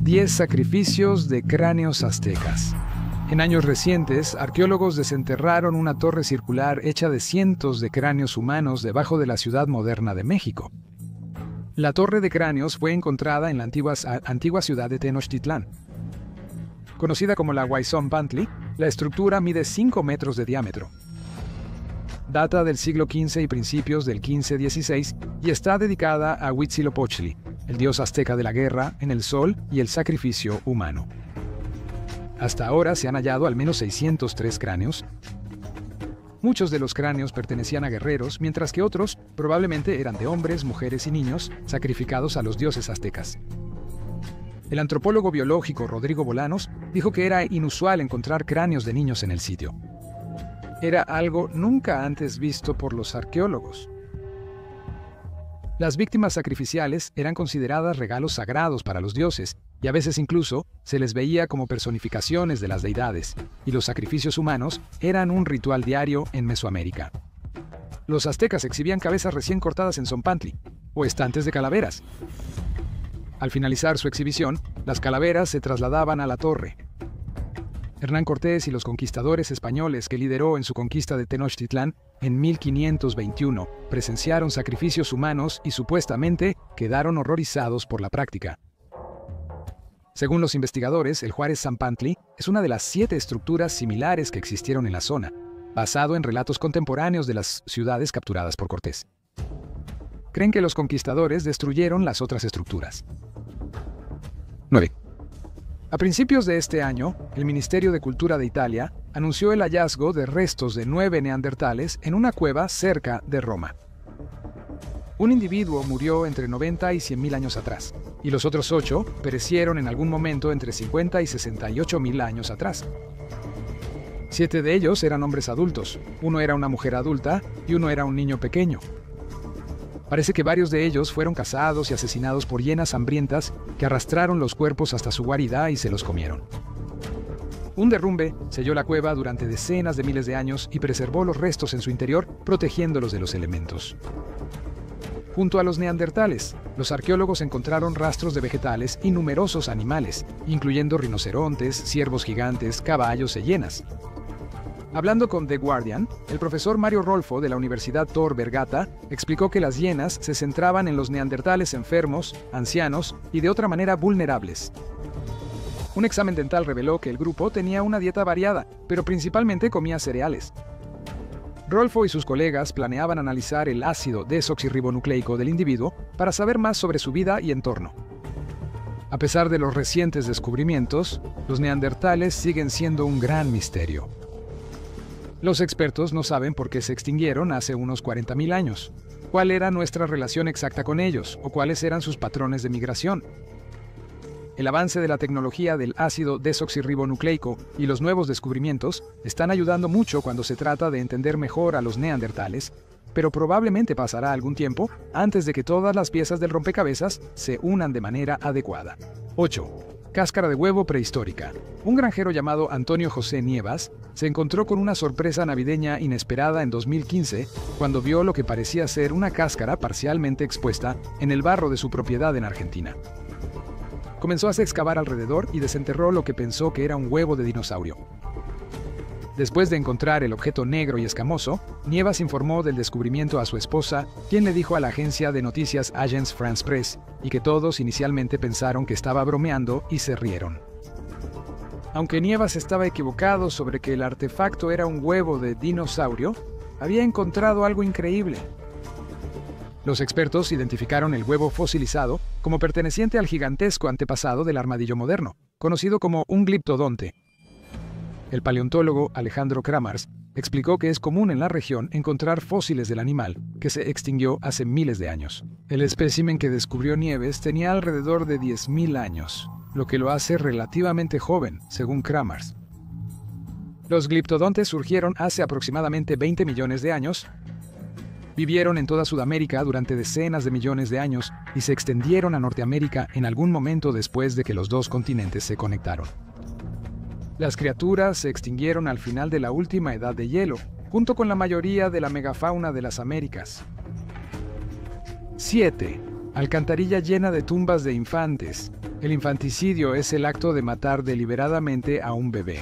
10 sacrificios de cráneos aztecas. En años recientes, arqueólogos desenterraron una torre circular hecha de cientos de cráneos humanos debajo de la ciudad moderna de México. La torre de cráneos fue encontrada en la antigua ciudad de Tenochtitlán. Conocida como la Huayzonpantli, la estructura mide 5 metros de diámetro. Data del siglo XV y principios del XV-XVI y está dedicada a Huitzilopochtli, el dios azteca de la guerra, en el sol y el sacrificio humano. Hasta ahora se han hallado al menos 603 cráneos. Muchos de los cráneos pertenecían a guerreros, mientras que otros probablemente eran de hombres, mujeres y niños sacrificados a los dioses aztecas. El antropólogo biológico Rodrigo Bolanos dijo que era inusual encontrar cráneos de niños en el sitio. Era algo nunca antes visto por los arqueólogos. Las víctimas sacrificiales eran consideradas regalos sagrados para los dioses, y a veces incluso se les veía como personificaciones de las deidades, y los sacrificios humanos eran un ritual diario en Mesoamérica. Los aztecas exhibían cabezas recién cortadas en Zompantli, o estantes de calaveras. Al finalizar su exhibición, las calaveras se trasladaban a la torre. Hernán Cortés y los conquistadores españoles que lideró en su conquista de Tenochtitlán en 1521 presenciaron sacrificios humanos y supuestamente quedaron horrorizados por la práctica. Según los investigadores, el Juárez Zampantli es una de las 7 estructuras similares que existieron en la zona, basado en relatos contemporáneos de las ciudades capturadas por Cortés. Creen que los conquistadores destruyeron las otras estructuras. 9. A principios de este año, el Ministerio de Cultura de Italia anunció el hallazgo de restos de 9 neandertales en una cueva cerca de Roma. Un individuo murió entre 90 y 100.000 años atrás, y los otros 8 perecieron en algún momento entre 50 y 68.000 años atrás. 7 de ellos eran hombres adultos, uno era una mujer adulta y uno era un niño pequeño. Parece que varios de ellos fueron cazados y asesinados por hienas hambrientas que arrastraron los cuerpos hasta su guarida y se los comieron. Un derrumbe selló la cueva durante decenas de miles de años y preservó los restos en su interior, protegiéndolos de los elementos. Junto a los neandertales, los arqueólogos encontraron rastros de vegetales y numerosos animales, incluyendo rinocerontes, ciervos gigantes, caballos y hienas. Hablando con The Guardian, el profesor Mario Rolfo de la Universidad Tor Vergata explicó que las hienas se centraban en los neandertales enfermos, ancianos y de otra manera vulnerables. Un examen dental reveló que el grupo tenía una dieta variada, pero principalmente comía cereales. Rolfo y sus colegas planeaban analizar el ácido desoxirribonucleico del individuo para saber más sobre su vida y entorno. A pesar de los recientes descubrimientos, los neandertales siguen siendo un gran misterio. Los expertos no saben por qué se extinguieron hace unos 40.000 años, cuál era nuestra relación exacta con ellos o cuáles eran sus patrones de migración. El avance de la tecnología del ácido desoxirribonucleico y los nuevos descubrimientos están ayudando mucho cuando se trata de entender mejor a los neandertales, pero probablemente pasará algún tiempo antes de que todas las piezas del rompecabezas se unan de manera adecuada. 8. Cáscara de huevo prehistórica. Un granjero llamado Antonio José Nievas se encontró con una sorpresa navideña inesperada en 2015 cuando vio lo que parecía ser una cáscara parcialmente expuesta en el barro de su propiedad en Argentina. Comenzó a excavar alrededor y desenterró lo que pensó que era un huevo de dinosaurio. Después de encontrar el objeto negro y escamoso, Nievas informó del descubrimiento a su esposa, quien le dijo a la agencia de noticias Agence France-Presse, y que todos inicialmente pensaron que estaba bromeando y se rieron. Aunque Nievas estaba equivocado sobre que el artefacto era un huevo de dinosaurio, había encontrado algo increíble. Los expertos identificaron el huevo fosilizado como perteneciente al gigantesco antepasado del armadillo moderno, conocido como un gliptodonte. El paleontólogo Alejandro Kramars explicó que es común en la región encontrar fósiles del animal, que se extinguió hace miles de años. El espécimen que descubrió Nieves tenía alrededor de 10.000 años, lo que lo hace relativamente joven, según Kramars. Los gliptodontes surgieron hace aproximadamente 20 millones de años, vivieron en toda Sudamérica durante decenas de millones de años y se extendieron a Norteamérica en algún momento después de que los dos continentes se conectaron. Las criaturas se extinguieron al final de la última edad de hielo, junto con la mayoría de la megafauna de las Américas. 7. Alcantarilla llena de tumbas de infantes. El infanticidio es el acto de matar deliberadamente a un bebé.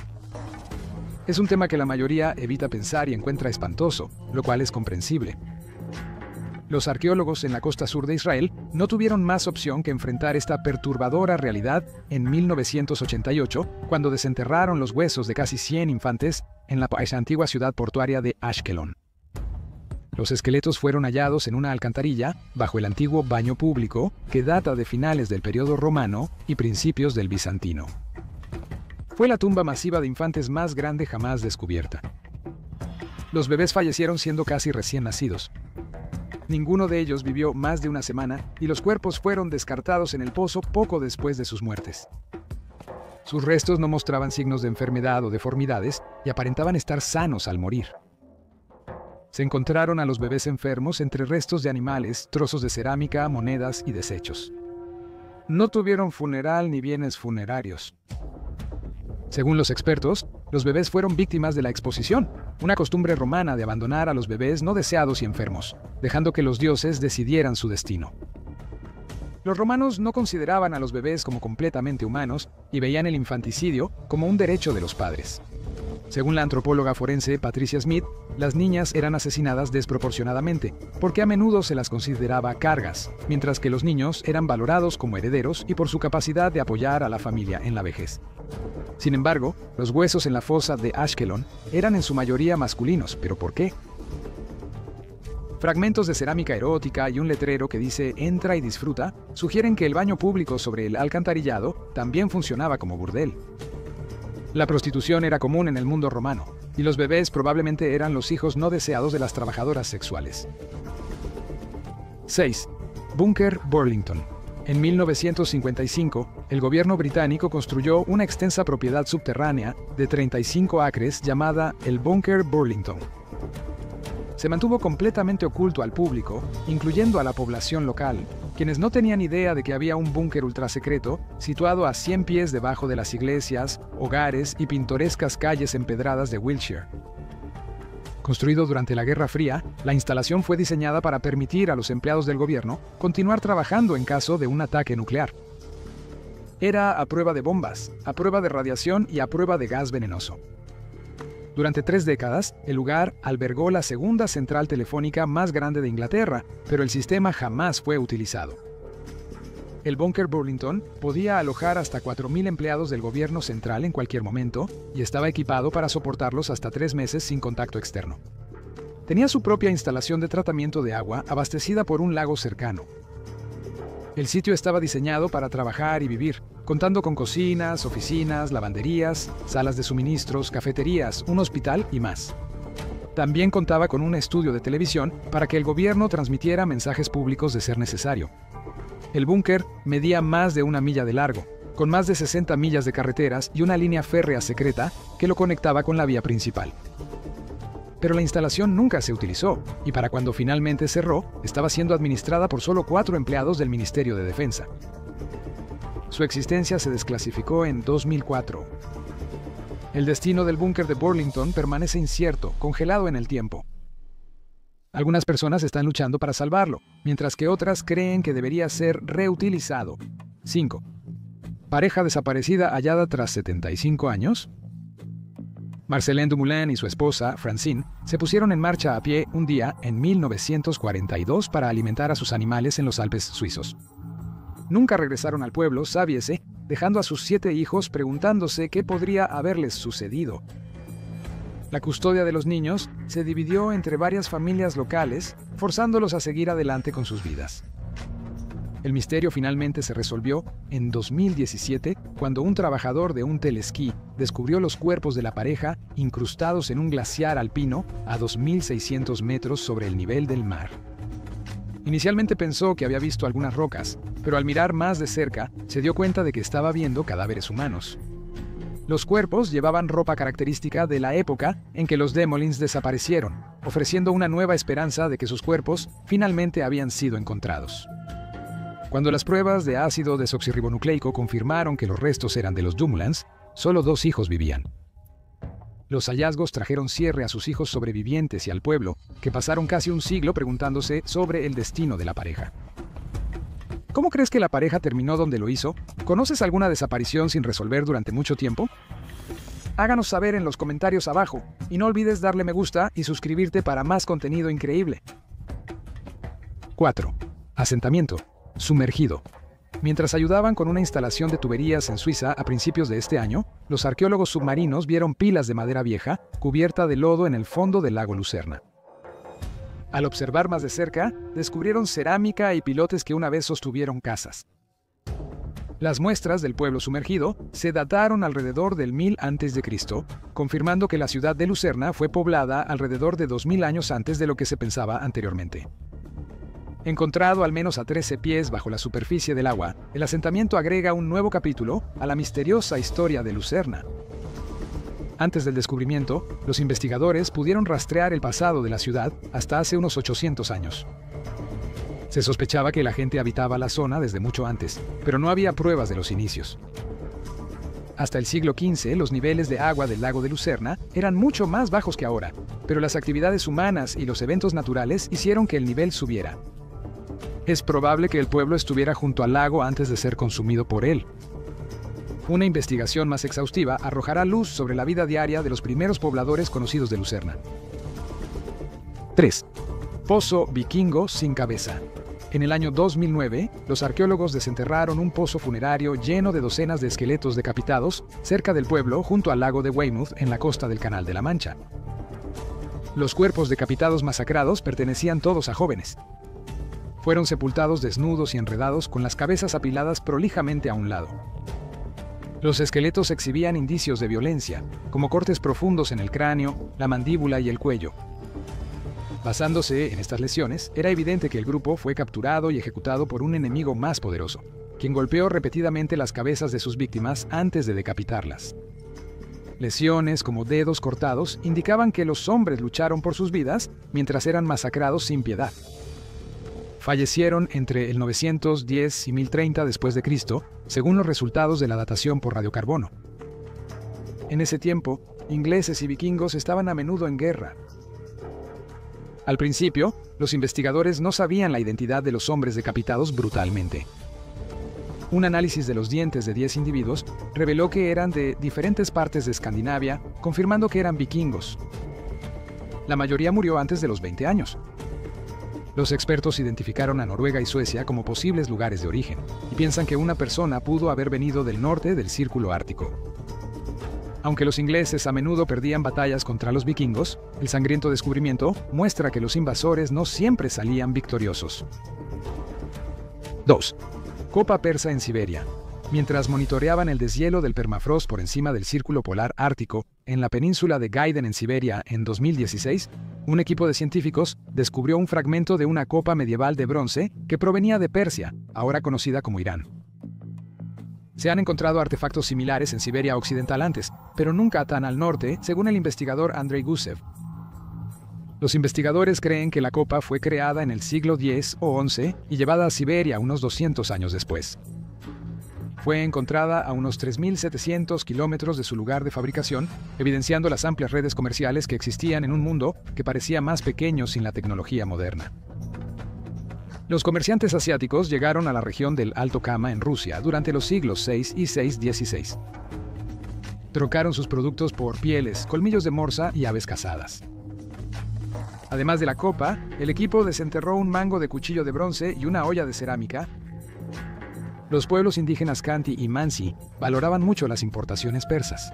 Es un tema que la mayoría evita pensar y encuentra espantoso, lo cual es comprensible. Los arqueólogos en la costa sur de Israel no tuvieron más opción que enfrentar esta perturbadora realidad en 1988, cuando desenterraron los huesos de casi 100 infantes en la antigua ciudad portuaria de Ashkelon. Los esqueletos fueron hallados en una alcantarilla bajo el antiguo baño público que data de finales del periodo romano y principios del bizantino. Fue la tumba masiva de infantes más grande jamás descubierta. Los bebés fallecieron siendo casi recién nacidos. Ninguno de ellos vivió más de una semana y los cuerpos fueron descartados en el pozo poco después de sus muertes. Sus restos no mostraban signos de enfermedad o deformidades y aparentaban estar sanos al morir. Se encontraron a los bebés enfermos entre restos de animales, trozos de cerámica, monedas y desechos. No tuvieron funeral ni bienes funerarios. Según los expertos, los bebés fueron víctimas de la exposición, una costumbre romana de abandonar a los bebés no deseados y enfermos, dejando que los dioses decidieran su destino. Los romanos no consideraban a los bebés como completamente humanos y veían el infanticidio como un derecho de los padres. Según la antropóloga forense Patricia Smith, las niñas eran asesinadas desproporcionadamente, porque a menudo se las consideraba cargas, mientras que los niños eran valorados como herederos y por su capacidad de apoyar a la familia en la vejez. Sin embargo, los huesos en la fosa de Ashkelon eran en su mayoría masculinos, ¿pero por qué? Fragmentos de cerámica erótica y un letrero que dice «Entra y disfruta» sugieren que el baño público sobre el alcantarillado también funcionaba como burdel. La prostitución era común en el mundo romano, y los bebés probablemente eran los hijos no deseados de las trabajadoras sexuales. 6. Búnker Burlington. En 1955, el gobierno británico construyó una extensa propiedad subterránea de 35 acres llamada el Búnker Burlington. Se mantuvo completamente oculto al público, incluyendo a la población local, quienes no tenían idea de que había un búnker ultrasecreto situado a 100 pies debajo de las iglesias, hogares y pintorescas calles empedradas de Wiltshire. Construido durante la Guerra Fría, la instalación fue diseñada para permitir a los empleados del gobierno continuar trabajando en caso de un ataque nuclear. Era a prueba de bombas, a prueba de radiación y a prueba de gas venenoso. Durante 3 décadas, el lugar albergó la segunda central telefónica más grande de Inglaterra, pero el sistema jamás fue utilizado. El Búnker Burlington podía alojar hasta 4.000 empleados del gobierno central en cualquier momento y estaba equipado para soportarlos hasta 3 meses sin contacto externo. Tenía su propia instalación de tratamiento de agua abastecida por un lago cercano. El sitio estaba diseñado para trabajar y vivir, contando con cocinas, oficinas, lavanderías, salas de suministros, cafeterías, un hospital y más. También contaba con un estudio de televisión para que el gobierno transmitiera mensajes públicos de ser necesario. El búnker medía más de 1 milla de largo, con más de 60 millas de carreteras y una línea férrea secreta que lo conectaba con la vía principal. Pero la instalación nunca se utilizó, y para cuando finalmente cerró, estaba siendo administrada por solo 4 empleados del Ministerio de Defensa. Su existencia se desclasificó en 2004. El destino del búnker de Burlington permanece incierto, congelado en el tiempo. Algunas personas están luchando para salvarlo, mientras que otras creen que debería ser reutilizado. 5. Pareja desaparecida hallada tras 75 años. Marcellin Dumoulin y su esposa, Francine, se pusieron en marcha a pie un día en 1942 para alimentar a sus animales en los Alpes suizos. Nunca regresaron al pueblo, sábiese, dejando a sus 7 hijos preguntándose qué podría haberles sucedido. La custodia de los niños se dividió entre varias familias locales, forzándolos a seguir adelante con sus vidas. El misterio finalmente se resolvió en 2017, cuando un trabajador de un telesquí descubrió los cuerpos de la pareja incrustados en un glaciar alpino a 2.600 metros sobre el nivel del mar. Inicialmente pensó que había visto algunas rocas, pero al mirar más de cerca, se dio cuenta de que estaba viendo cadáveres humanos. Los cuerpos llevaban ropa característica de la época en que los Demolins desaparecieron, ofreciendo una nueva esperanza de que sus cuerpos finalmente habían sido encontrados. Cuando las pruebas de ácido desoxirribonucleico confirmaron que los restos eran de los Dumoulins, solo 2 hijos vivían. Los hallazgos trajeron cierre a sus hijos sobrevivientes y al pueblo, que pasaron casi un siglo preguntándose sobre el destino de la pareja. ¿Cómo crees que la pareja terminó donde lo hizo? ¿Conoces alguna desaparición sin resolver durante mucho tiempo? Háganos saber en los comentarios abajo y no olvides darle me gusta y suscribirte para más contenido increíble. 4. Asentamiento sumergido. Mientras ayudaban con una instalación de tuberías en Suiza a principios de este año, los arqueólogos submarinos vieron pilas de madera vieja cubierta de lodo en el fondo del lago Lucerna. Al observar más de cerca, descubrieron cerámica y pilotes que una vez sostuvieron casas. Las muestras del pueblo sumergido se dataron alrededor del 1000 a.C., confirmando que la ciudad de Lucerna fue poblada alrededor de 2000 años antes de lo que se pensaba anteriormente. Encontrado al menos a 13 pies bajo la superficie del agua, el asentamiento agrega un nuevo capítulo a la misteriosa historia de Lucerna. Antes del descubrimiento, los investigadores pudieron rastrear el pasado de la ciudad hasta hace unos 800 años. Se sospechaba que la gente habitaba la zona desde mucho antes, pero no había pruebas de los inicios. Hasta el siglo XV, los niveles de agua del lago de Lucerna eran mucho más bajos que ahora, pero las actividades humanas y los eventos naturales hicieron que el nivel subiera. Es probable que el pueblo estuviera junto al lago antes de ser consumido por él. Una investigación más exhaustiva arrojará luz sobre la vida diaria de los primeros pobladores conocidos de Lucerna. 3. Pozo vikingo sin cabeza. En el año 2009, los arqueólogos desenterraron un pozo funerario lleno de docenas de esqueletos decapitados cerca del pueblo junto al lago de Weymouth en la costa del Canal de la Mancha. Los cuerpos decapitados masacrados pertenecían todos a jóvenes. Fueron sepultados desnudos y enredados con las cabezas apiladas prolijamente a un lado. Los esqueletos exhibían indicios de violencia, como cortes profundos en el cráneo, la mandíbula y el cuello. Basándose en estas lesiones, era evidente que el grupo fue capturado y ejecutado por un enemigo más poderoso, quien golpeó repetidamente las cabezas de sus víctimas antes de decapitarlas. Lesiones como dedos cortados indicaban que los hombres lucharon por sus vidas mientras eran masacrados sin piedad. Fallecieron entre el 910 y 1030 después de Cristo, según los resultados de la datación por radiocarbono. En ese tiempo, ingleses y vikingos estaban a menudo en guerra. Al principio, los investigadores no sabían la identidad de los hombres decapitados brutalmente. Un análisis de los dientes de 10 individuos reveló que eran de diferentes partes de Escandinavia, confirmando que eran vikingos. La mayoría murió antes de los 20 años. Los expertos identificaron a Noruega y Suecia como posibles lugares de origen, y piensan que una persona pudo haber venido del norte del Círculo Ártico. Aunque los ingleses a menudo perdían batallas contra los vikingos, el sangriento descubrimiento muestra que los invasores no siempre salían victoriosos. 2. Copa persa en Siberia. Mientras monitoreaban el deshielo del permafrost por encima del Círculo Polar Ártico, en la península de Gaiden en Siberia en 2016, un equipo de científicos descubrió un fragmento de una copa medieval de bronce que provenía de Persia, ahora conocida como Irán. Se han encontrado artefactos similares en Siberia Occidental antes, pero nunca tan al norte, según el investigador Andrei Gusev. Los investigadores creen que la copa fue creada en el siglo X o XI y llevada a Siberia unos 200 años después. Fue encontrada a unos 3.700 kilómetros de su lugar de fabricación, evidenciando las amplias redes comerciales que existían en un mundo que parecía más pequeño sin la tecnología moderna. Los comerciantes asiáticos llegaron a la región del Alto Kama en Rusia durante los siglos VI y VI-XVI. Trocaron sus productos por pieles, colmillos de morsa y aves cazadas. Además de la copa, el equipo desenterró un mango de cuchillo de bronce y una olla de cerámica. Los pueblos indígenas Khanty y Mansi valoraban mucho las importaciones persas.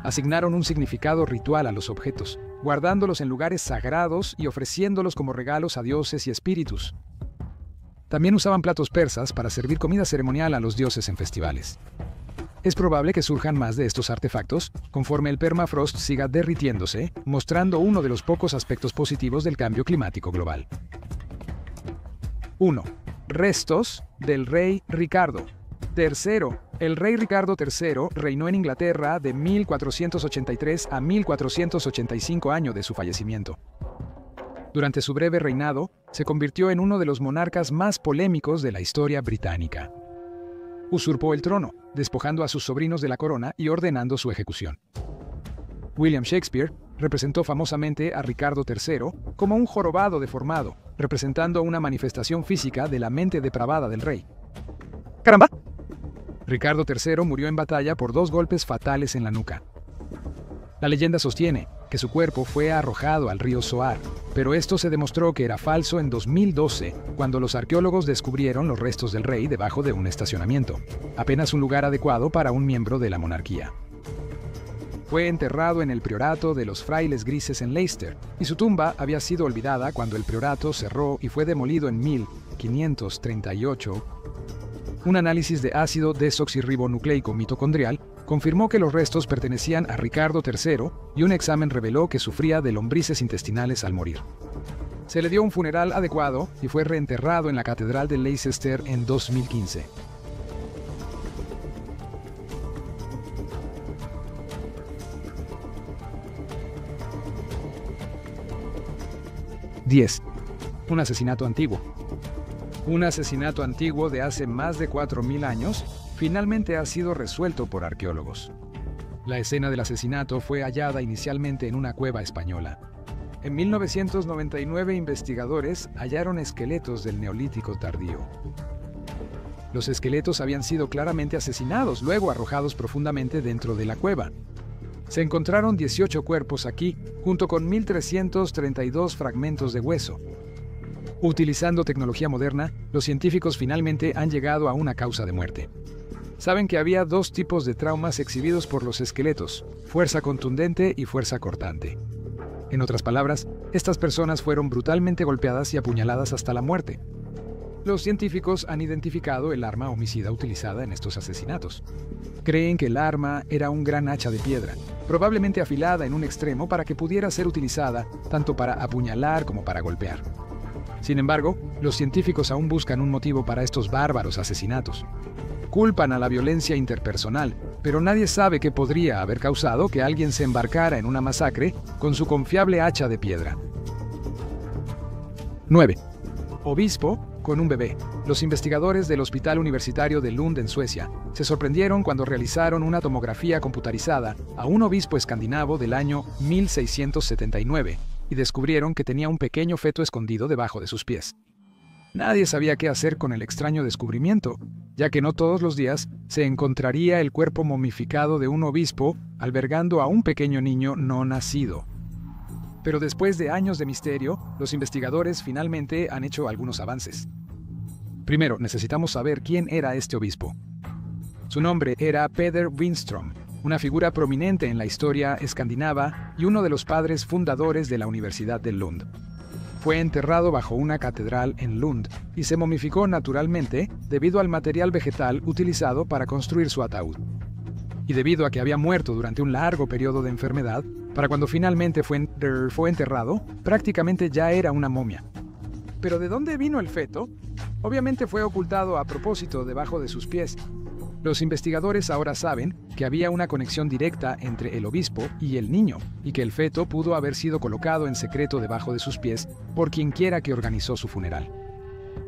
Asignaron un significado ritual a los objetos, guardándolos en lugares sagrados y ofreciéndolos como regalos a dioses y espíritus. También usaban platos persas para servir comida ceremonial a los dioses en festivales. Es probable que surjan más de estos artefactos conforme el permafrost siga derritiéndose, mostrando uno de los pocos aspectos positivos del cambio climático global. 1. Restos del rey Ricardo III. El rey Ricardo III reinó en Inglaterra de 1483 a 1485 años de su fallecimiento. Durante su breve reinado, se convirtió en uno de los monarcas más polémicos de la historia británica. Usurpó el trono, despojando a sus sobrinos de la corona y ordenando su ejecución. William Shakespeare representó famosamente a Ricardo III como un jorobado deformado, representando una manifestación física de la mente depravada del rey. ¡Caramba! Ricardo III murió en batalla por 2 golpes fatales en la nuca. La leyenda sostiene que su cuerpo fue arrojado al río Soar, pero esto se demostró que era falso en 2012, cuando los arqueólogos descubrieron los restos del rey debajo de un estacionamiento, apenas un lugar adecuado para un miembro de la monarquía. Fue enterrado en el priorato de los frailes grises en Leicester, y su tumba había sido olvidada cuando el priorato cerró y fue demolido en 1538. Un análisis de ácido desoxirribonucleico mitocondrial confirmó que los restos pertenecían a Ricardo III y un examen reveló que sufría de lombrices intestinales al morir. Se le dio un funeral adecuado y fue reenterrado en la Catedral de Leicester en 2015. ¡10! Un asesinato antiguo. Un asesinato antiguo de hace más de 4.000 años finalmente ha sido resuelto por arqueólogos. La escena del asesinato fue hallada inicialmente en una cueva española. En 1999 investigadores hallaron esqueletos del Neolítico tardío. Los esqueletos habían sido claramente asesinados, luego arrojados profundamente dentro de la cueva. Se encontraron 18 cuerpos aquí, junto con 1.332 fragmentos de hueso. Utilizando tecnología moderna, los científicos finalmente han llegado a una causa de muerte. Saben que había 2 tipos de traumas exhibidos por los esqueletos: fuerza contundente y fuerza cortante. En otras palabras, estas personas fueron brutalmente golpeadas y apuñaladas hasta la muerte. Los científicos han identificado el arma homicida utilizada en estos asesinatos. Creen que el arma era un gran hacha de piedra, probablemente afilada en un extremo para que pudiera ser utilizada tanto para apuñalar como para golpear. Sin embargo, los científicos aún buscan un motivo para estos bárbaros asesinatos. Culpan a la violencia interpersonal, pero nadie sabe qué podría haber causado que alguien se embarcara en una masacre con su confiable hacha de piedra. 9. Obispo con un bebé. Los investigadores del Hospital Universitario de Lund en Suecia se sorprendieron cuando realizaron una tomografía computarizada a un obispo escandinavo del año 1679 y descubrieron que tenía un pequeño feto escondido debajo de sus pies. Nadie sabía qué hacer con el extraño descubrimiento, ya que no todos los días se encontraría el cuerpo momificado de un obispo albergando a un pequeño niño no nacido. Pero después de años de misterio, los investigadores finalmente han hecho algunos avances. Primero, necesitamos saber quién era este obispo. Su nombre era Peder Winström, una figura prominente en la historia escandinava y uno de los padres fundadores de la Universidad de Lund. Fue enterrado bajo una catedral en Lund y se momificó naturalmente debido al material vegetal utilizado para construir su ataúd. Y debido a que había muerto durante un largo periodo de enfermedad, para cuando finalmente fue enterrado, prácticamente ya era una momia. ¿Pero de dónde vino el feto? Obviamente fue ocultado a propósito debajo de sus pies. Los investigadores ahora saben que había una conexión directa entre el obispo y el niño, y que el feto pudo haber sido colocado en secreto debajo de sus pies por quienquiera que organizó su funeral.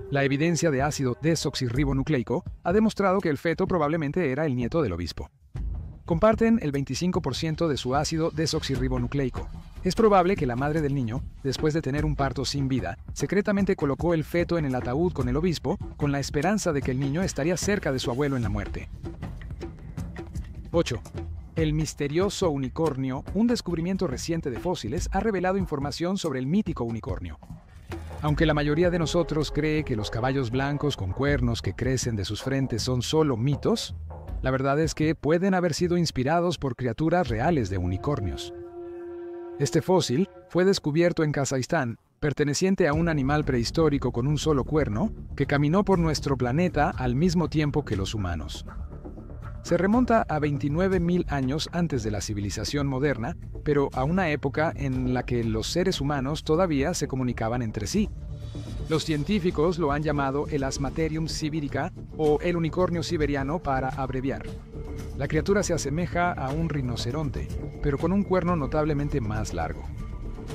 La evidencia de ácido desoxirribonucleico ha demostrado que el feto probablemente era el nieto del obispo. Comparten el 25% de su ácido desoxirribonucleico. Es probable que la madre del niño, después de tener un parto sin vida, secretamente colocó el feto en el ataúd con el obispo, con la esperanza de que el niño estaría cerca de su abuelo en la muerte. 8. El misterioso unicornio, un descubrimiento reciente de fósiles, ha revelado información sobre el mítico unicornio. Aunque la mayoría de nosotros cree que los caballos blancos con cuernos que crecen de sus frentes son solo mitos, la verdad es que pueden haber sido inspirados por criaturas reales de unicornios. Este fósil fue descubierto en Kazajistán, perteneciente a un animal prehistórico con un solo cuerno, que caminó por nuestro planeta al mismo tiempo que los humanos. Se remonta a 29.000 años antes de la civilización moderna, pero a una época en la que los seres humanos todavía se comunicaban entre sí. Los científicos lo han llamado el Asmaterium sibirica o el unicornio siberiano para abreviar. La criatura se asemeja a un rinoceronte, pero con un cuerno notablemente más largo.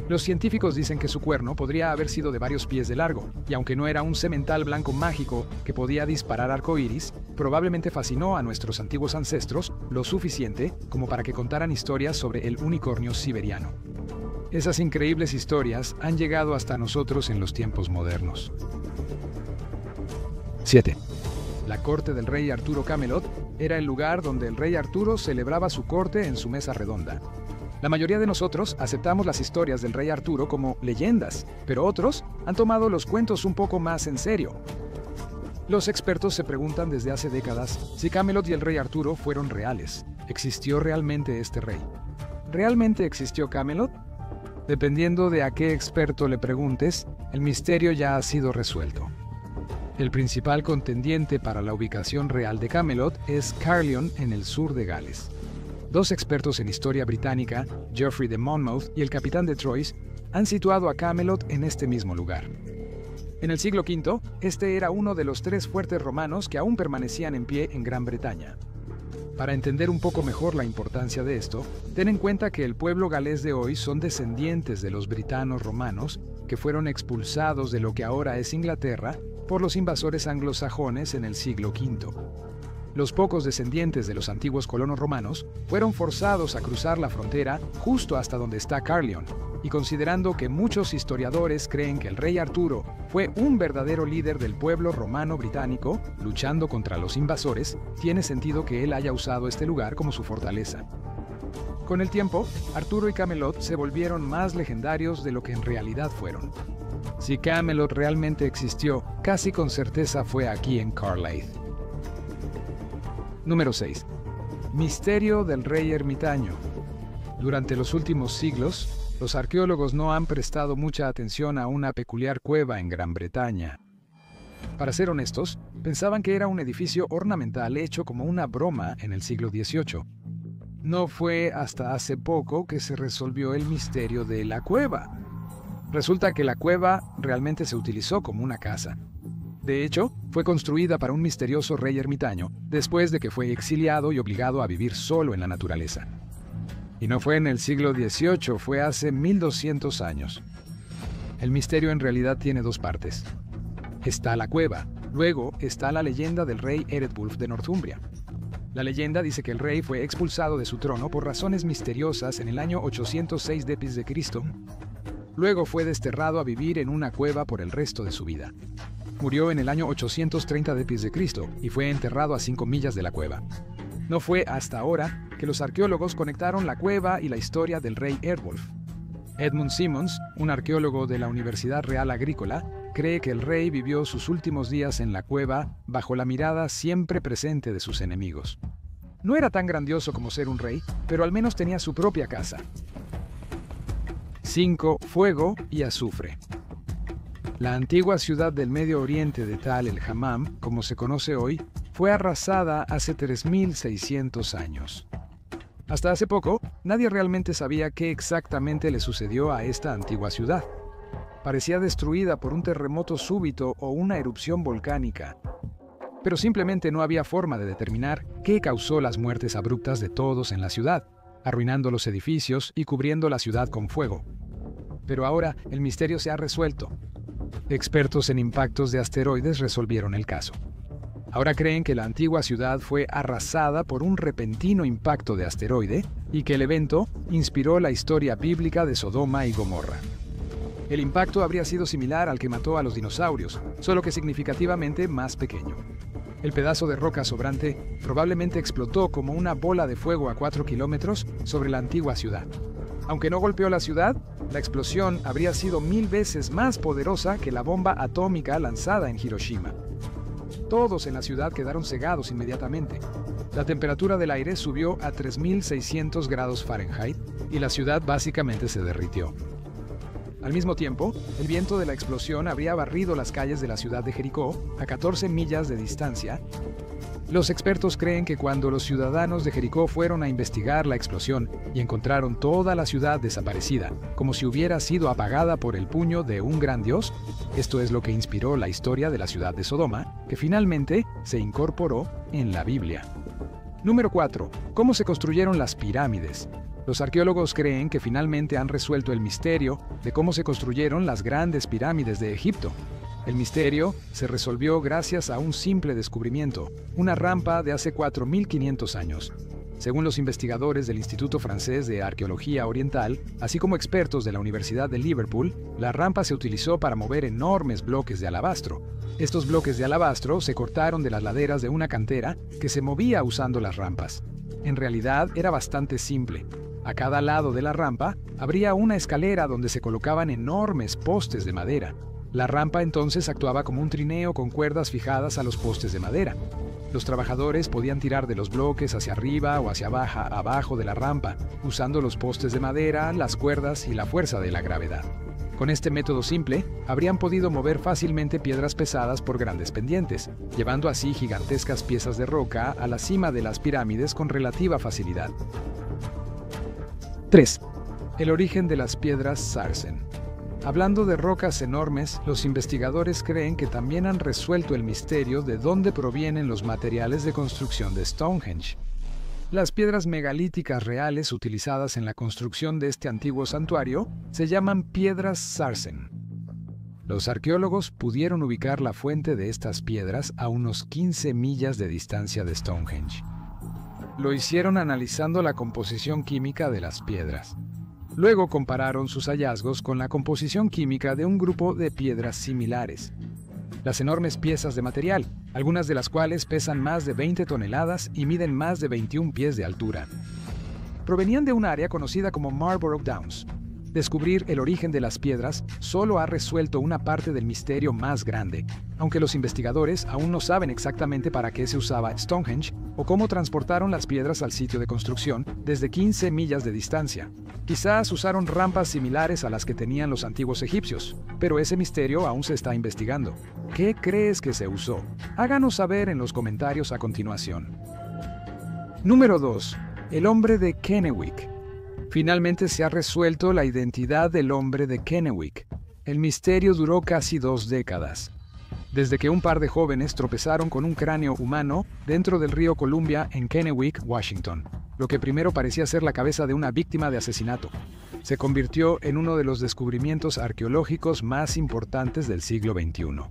Los científicos dicen que su cuerno podría haber sido de varios pies de largo, y aunque no era un semental blanco mágico que podía disparar arcoíris, probablemente fascinó a nuestros antiguos ancestros lo suficiente como para que contaran historias sobre el unicornio siberiano. Esas increíbles historias han llegado hasta nosotros en los tiempos modernos. 7. La corte del rey Arturo Camelot era el lugar donde el rey Arturo celebraba su corte en su mesa redonda. La mayoría de nosotros aceptamos las historias del rey Arturo como leyendas, pero otros han tomado los cuentos un poco más en serio. Los expertos se preguntan desde hace décadas si Camelot y el rey Arturo fueron reales. ¿Existió realmente este rey? ¿Realmente existió Camelot? Dependiendo de a qué experto le preguntes, el misterio ya ha sido resuelto. El principal contendiente para la ubicación real de Camelot es Caerleon, en el sur de Gales. Dos expertos en historia británica, Geoffrey de Monmouth y el capitán de Troyes, han situado a Camelot en este mismo lugar. En el siglo V, este era uno de los 3 fuertes romanos que aún permanecían en pie en Gran Bretaña. Para entender un poco mejor la importancia de esto, ten en cuenta que el pueblo galés de hoy son descendientes de los britanos romanos que fueron expulsados de lo que ahora es Inglaterra por los invasores anglosajones en el siglo V. Los pocos descendientes de los antiguos colonos romanos fueron forzados a cruzar la frontera justo hasta donde está Caerleon, y considerando que muchos historiadores creen que el rey Arturo fue un verdadero líder del pueblo romano británico luchando contra los invasores, tiene sentido que él haya usado este lugar como su fortaleza. Con el tiempo, Arturo y Camelot se volvieron más legendarios de lo que en realidad fueron. Si Camelot realmente existió, casi con certeza fue aquí en Carlisle. Número 6. Misterio del rey ermitaño. Durante los últimos siglos, los arqueólogos no han prestado mucha atención a una peculiar cueva en Gran Bretaña. Para ser honestos, pensaban que era un edificio ornamental hecho como una broma en el siglo XVIII. No fue hasta hace poco que se resolvió el misterio de la cueva. Resulta que la cueva realmente se utilizó como una casa. De hecho, fue construida para un misterioso rey ermitaño después de que fue exiliado y obligado a vivir solo en la naturaleza. Y no fue en el siglo XVIII, fue hace 1200 años. El misterio en realidad tiene 2 partes. Está la cueva, luego está la leyenda del rey Eredwulf de Northumbria. La leyenda dice que el rey fue expulsado de su trono por razones misteriosas en el año 806 d.C. Luego fue desterrado a vivir en una cueva por el resto de su vida. Murió en el año 830 d.C. y fue enterrado a 5 millas de la cueva. No fue hasta ahora que los arqueólogos conectaron la cueva y la historia del rey Eardwulf. Edmund Simmons, un arqueólogo de la Universidad Real Agrícola, cree que el rey vivió sus últimos días en la cueva bajo la mirada siempre presente de sus enemigos. No era tan grandioso como ser un rey, pero al menos tenía su propia casa. 5. Fuego y azufre. La antigua ciudad del Medio Oriente de Tal el Hammam, como se conoce hoy, fue arrasada hace 3600 años. Hasta hace poco, nadie realmente sabía qué exactamente le sucedió a esta antigua ciudad. Parecía destruida por un terremoto súbito o una erupción volcánica. Pero simplemente no había forma de determinar qué causó las muertes abruptas de todos en la ciudad, arruinando los edificios y cubriendo la ciudad con fuego. Pero ahora el misterio se ha resuelto. Expertos en impactos de asteroides resolvieron el caso. Ahora creen que la antigua ciudad fue arrasada por un repentino impacto de asteroide y que el evento inspiró la historia bíblica de Sodoma y Gomorra. El impacto habría sido similar al que mató a los dinosaurios, solo que significativamente más pequeño. El pedazo de roca sobrante probablemente explotó como una bola de fuego a 4 kilómetros sobre la antigua ciudad. Aunque no golpeó la ciudad, la explosión habría sido 1000 veces más poderosa que la bomba atómica lanzada en Hiroshima. Todos en la ciudad quedaron cegados inmediatamente. La temperatura del aire subió a 3600 grados Fahrenheit y la ciudad básicamente se derritió. Al mismo tiempo, el viento de la explosión habría barrido las calles de la ciudad de Jericó a 14 millas de distancia. Los expertos creen que cuando los ciudadanos de Jericó fueron a investigar la explosión y encontraron toda la ciudad desaparecida, como si hubiera sido apagada por el puño de un gran dios, esto es lo que inspiró la historia de la ciudad de Sodoma, que finalmente se incorporó en la Biblia. Número 4. ¿Cómo se construyeron las pirámides? Los arqueólogos creen que finalmente han resuelto el misterio de cómo se construyeron las grandes pirámides de Egipto. El misterio se resolvió gracias a un simple descubrimiento, una rampa de hace 4500 años. Según los investigadores del Instituto Francés de Arqueología Oriental, así como expertos de la Universidad de Liverpool, la rampa se utilizó para mover enormes bloques de alabastro. Estos bloques de alabastro se cortaron de las laderas de una cantera que se movía usando las rampas. En realidad era bastante simple. A cada lado de la rampa habría una escalera donde se colocaban enormes postes de madera. La rampa entonces actuaba como un trineo con cuerdas fijadas a los postes de madera. Los trabajadores podían tirar de los bloques hacia arriba o hacia abajo de la rampa, usando los postes de madera, las cuerdas y la fuerza de la gravedad. Con este método simple, habrían podido mover fácilmente piedras pesadas por grandes pendientes, llevando así gigantescas piezas de roca a la cima de las pirámides con relativa facilidad. 3. El origen de las piedras Sarsen. Hablando de rocas enormes, los investigadores creen que también han resuelto el misterio de dónde provienen los materiales de construcción de Stonehenge. Las piedras megalíticas reales utilizadas en la construcción de este antiguo santuario se llaman piedras Sarsen. Los arqueólogos pudieron ubicar la fuente de estas piedras a unos 15 millas de distancia de Stonehenge. Lo hicieron analizando la composición química de las piedras. Luego compararon sus hallazgos con la composición química de un grupo de piedras similares. Las enormes piezas de material, algunas de las cuales pesan más de 20 toneladas y miden más de 21 pies de altura, provenían de un área conocida como Marlborough Downs. Descubrir el origen de las piedras solo ha resuelto una parte del misterio más grande, aunque los investigadores aún no saben exactamente para qué se usaba Stonehenge o cómo transportaron las piedras al sitio de construcción desde 15 millas de distancia. Quizás usaron rampas similares a las que tenían los antiguos egipcios, pero ese misterio aún se está investigando. ¿Qué crees que se usó? Háganos saber en los comentarios a continuación. Número 2. El hombre de Kennewick. Finalmente se ha resuelto la identidad del hombre de Kennewick. El misterio duró casi 2 décadas. Desde que un par de jóvenes tropezaron con un cráneo humano dentro del río Columbia en Kennewick, Washington, lo que primero parecía ser la cabeza de una víctima de asesinato. Se convirtió en uno de los descubrimientos arqueológicos más importantes del siglo XXI.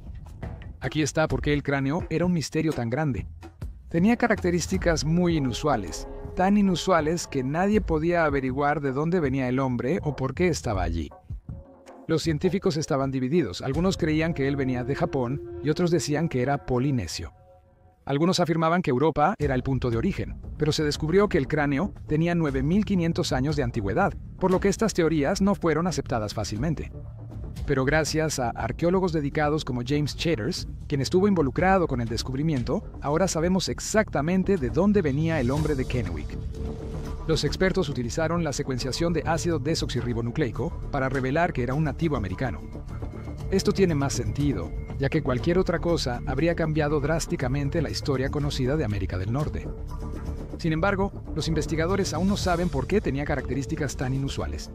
Aquí está por qué el cráneo era un misterio tan grande. Tenía características muy inusuales, tan inusuales que nadie podía averiguar de dónde venía el hombre o por qué estaba allí. Los científicos estaban divididos. Algunos creían que él venía de Japón y otros decían que era polinesio. Algunos afirmaban que Europa era el punto de origen, pero se descubrió que el cráneo tenía 9.500 años de antigüedad, por lo que estas teorías no fueron aceptadas fácilmente. Pero gracias a arqueólogos dedicados como James Chatters, quien estuvo involucrado con el descubrimiento, ahora sabemos exactamente de dónde venía el hombre de Kennewick. Los expertos utilizaron la secuenciación de ácido desoxirribonucleico para revelar que era un nativo americano. Esto tiene más sentido, ya que cualquier otra cosa habría cambiado drásticamente la historia conocida de América del Norte. Sin embargo, los investigadores aún no saben por qué tenía características tan inusuales.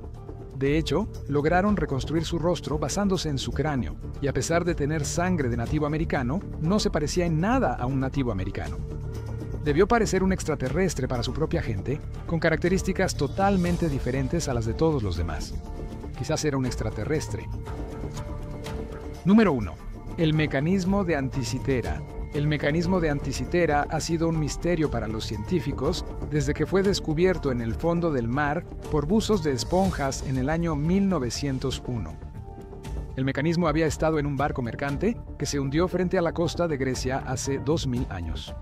De hecho, lograron reconstruir su rostro basándose en su cráneo, y a pesar de tener sangre de nativo americano, no se parecía en nada a un nativo americano. Debió parecer un extraterrestre para su propia gente, con características totalmente diferentes a las de todos los demás. Quizás era un extraterrestre. Número 1. El mecanismo de Anticitera. El mecanismo de Anticitera ha sido un misterio para los científicos desde que fue descubierto en el fondo del mar por buzos de esponjas en el año 1901. El mecanismo había estado en un barco mercante que se hundió frente a la costa de Grecia hace 2000 años.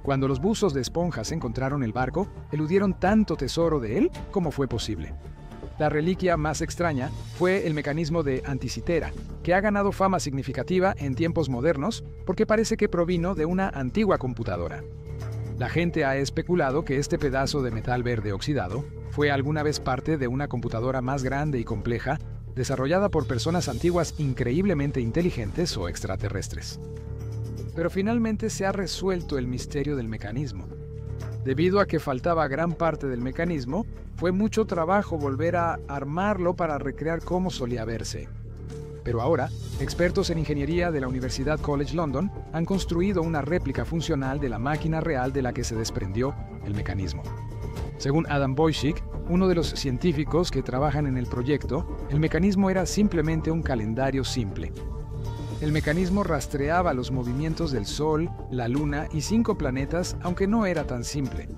Cuando los buzos de esponjas encontraron el barco, eludieron tanto tesoro de él como fue posible. La reliquia más extraña fue el mecanismo de Anticitera, que ha ganado fama significativa en tiempos modernos porque parece que provino de una antigua computadora. La gente ha especulado que este pedazo de metal verde oxidado fue alguna vez parte de una computadora más grande y compleja, desarrollada por personas antiguas increíblemente inteligentes o extraterrestres. Pero finalmente se ha resuelto el misterio del mecanismo. Debido a que faltaba gran parte del mecanismo, fue mucho trabajo volver a armarlo para recrear cómo solía verse. Pero ahora, expertos en ingeniería de la Universidad College London han construido una réplica funcional de la máquina real de la que se desprendió el mecanismo. Según Adam Boychik, uno de los científicos que trabajan en el proyecto, el mecanismo era simplemente un calendario simple. El mecanismo rastreaba los movimientos del Sol, la Luna y 5 planetas, aunque no era tan simple.